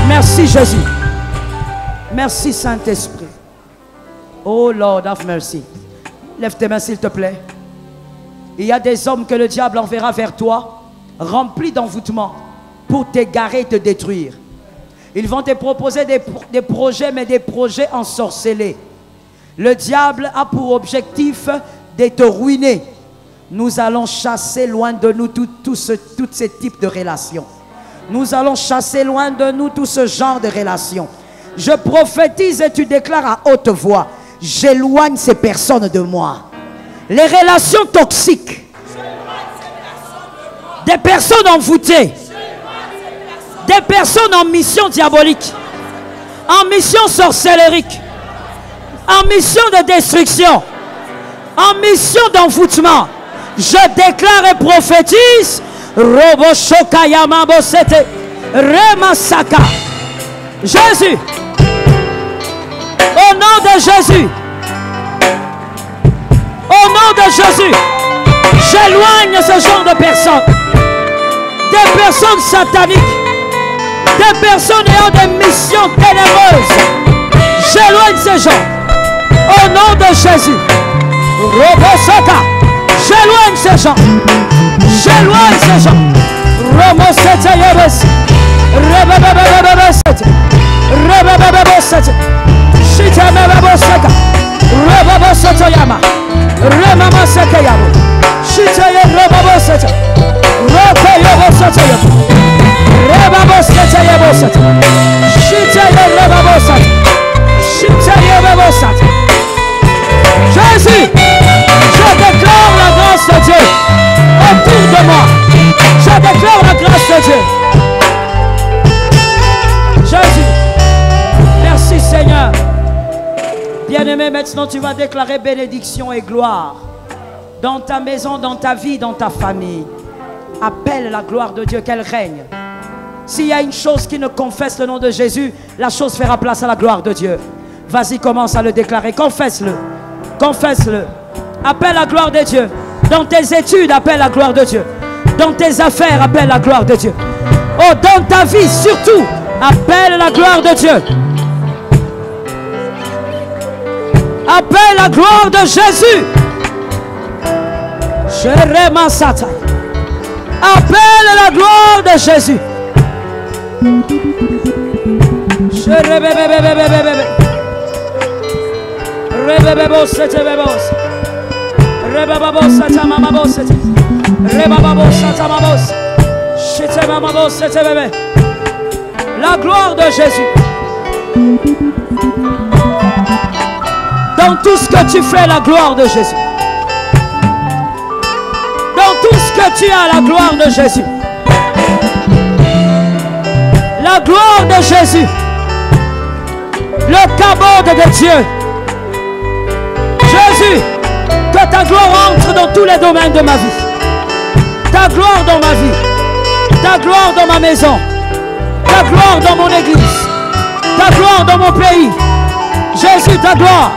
Merci Jésus. Merci Saint-Esprit. Oh Lord have mercy. Lève tes mains s'il te plaît. Il y a des hommes que le diable enverra vers toi, remplis d'envoûtement, pour t'égarer et te détruire. Ils vont te proposer des projets, mais des projets ensorcelés. Le diable a pour objectif de te ruiner. Nous allons chasser loin de nous tous ces types de relations. Nous allons chasser loin de nous tout ce genre de relations. Je prophétise et tu déclares à haute voix, j'éloigne ces personnes de moi. Les relations toxiques, des personnes envoûtées, des personnes en mission diabolique, en mission sorcellerique, en mission de destruction, en mission d'envoûtement. Je déclare et prophétise, Roboshokayama Bosete, Remasaka. Jésus, au nom de Jésus, au nom de Jésus, j'éloigne ce genre de personnes, des personnes sataniques, des personnes ayant des missions ténébreuses. J'éloigne ces gens, au nom de Jésus. Roboshaka, j'éloigne ces gens, j'éloigne ces gens. Romosete Yebes, Rebebebebebesete, Rebebebebesete, Shitemebeboseka, Rebebosotoyama, Remamaseke Yabo. Shitaya Rababosata. Rakaya Bosataya. Rababosataya Bosata. Shitaya Rababosata. Shitaya Rababosata. Jésus, je déclare la grâce de Dieu autour de moi. Je déclare la grâce de Dieu. Jésus, merci Seigneur. Bien-aimé, maintenant tu vas déclarer bénédiction et gloire dans ta maison, dans ta vie, dans ta famille. Appelle la gloire de Dieu, qu'elle règne. S'il y a une chose qui ne confesse le nom de Jésus, la chose fera place à la gloire de Dieu. Vas-y, commence à le déclarer. Confesse-le. Confesse-le. Appelle la gloire de Dieu. Dans tes études, appelle la gloire de Dieu. Dans tes affaires, appelle la gloire de Dieu. Oh, dans ta vie, surtout, appelle la gloire de Dieu. Appelle la gloire de Jésus. Appelle la gloire de Jésus. La gloire de Jésus. Dans tout ce que tu fais, la gloire de Jésus. Dans tout ce que tu as, la gloire de Jésus. La gloire de Jésus. Le cabot de Dieu. Jésus, que ta gloire entre dans tous les domaines de ma vie. Ta gloire dans ma vie. Ta gloire dans ma maison. Ta gloire dans mon église. Ta gloire dans mon pays. Jésus, ta gloire.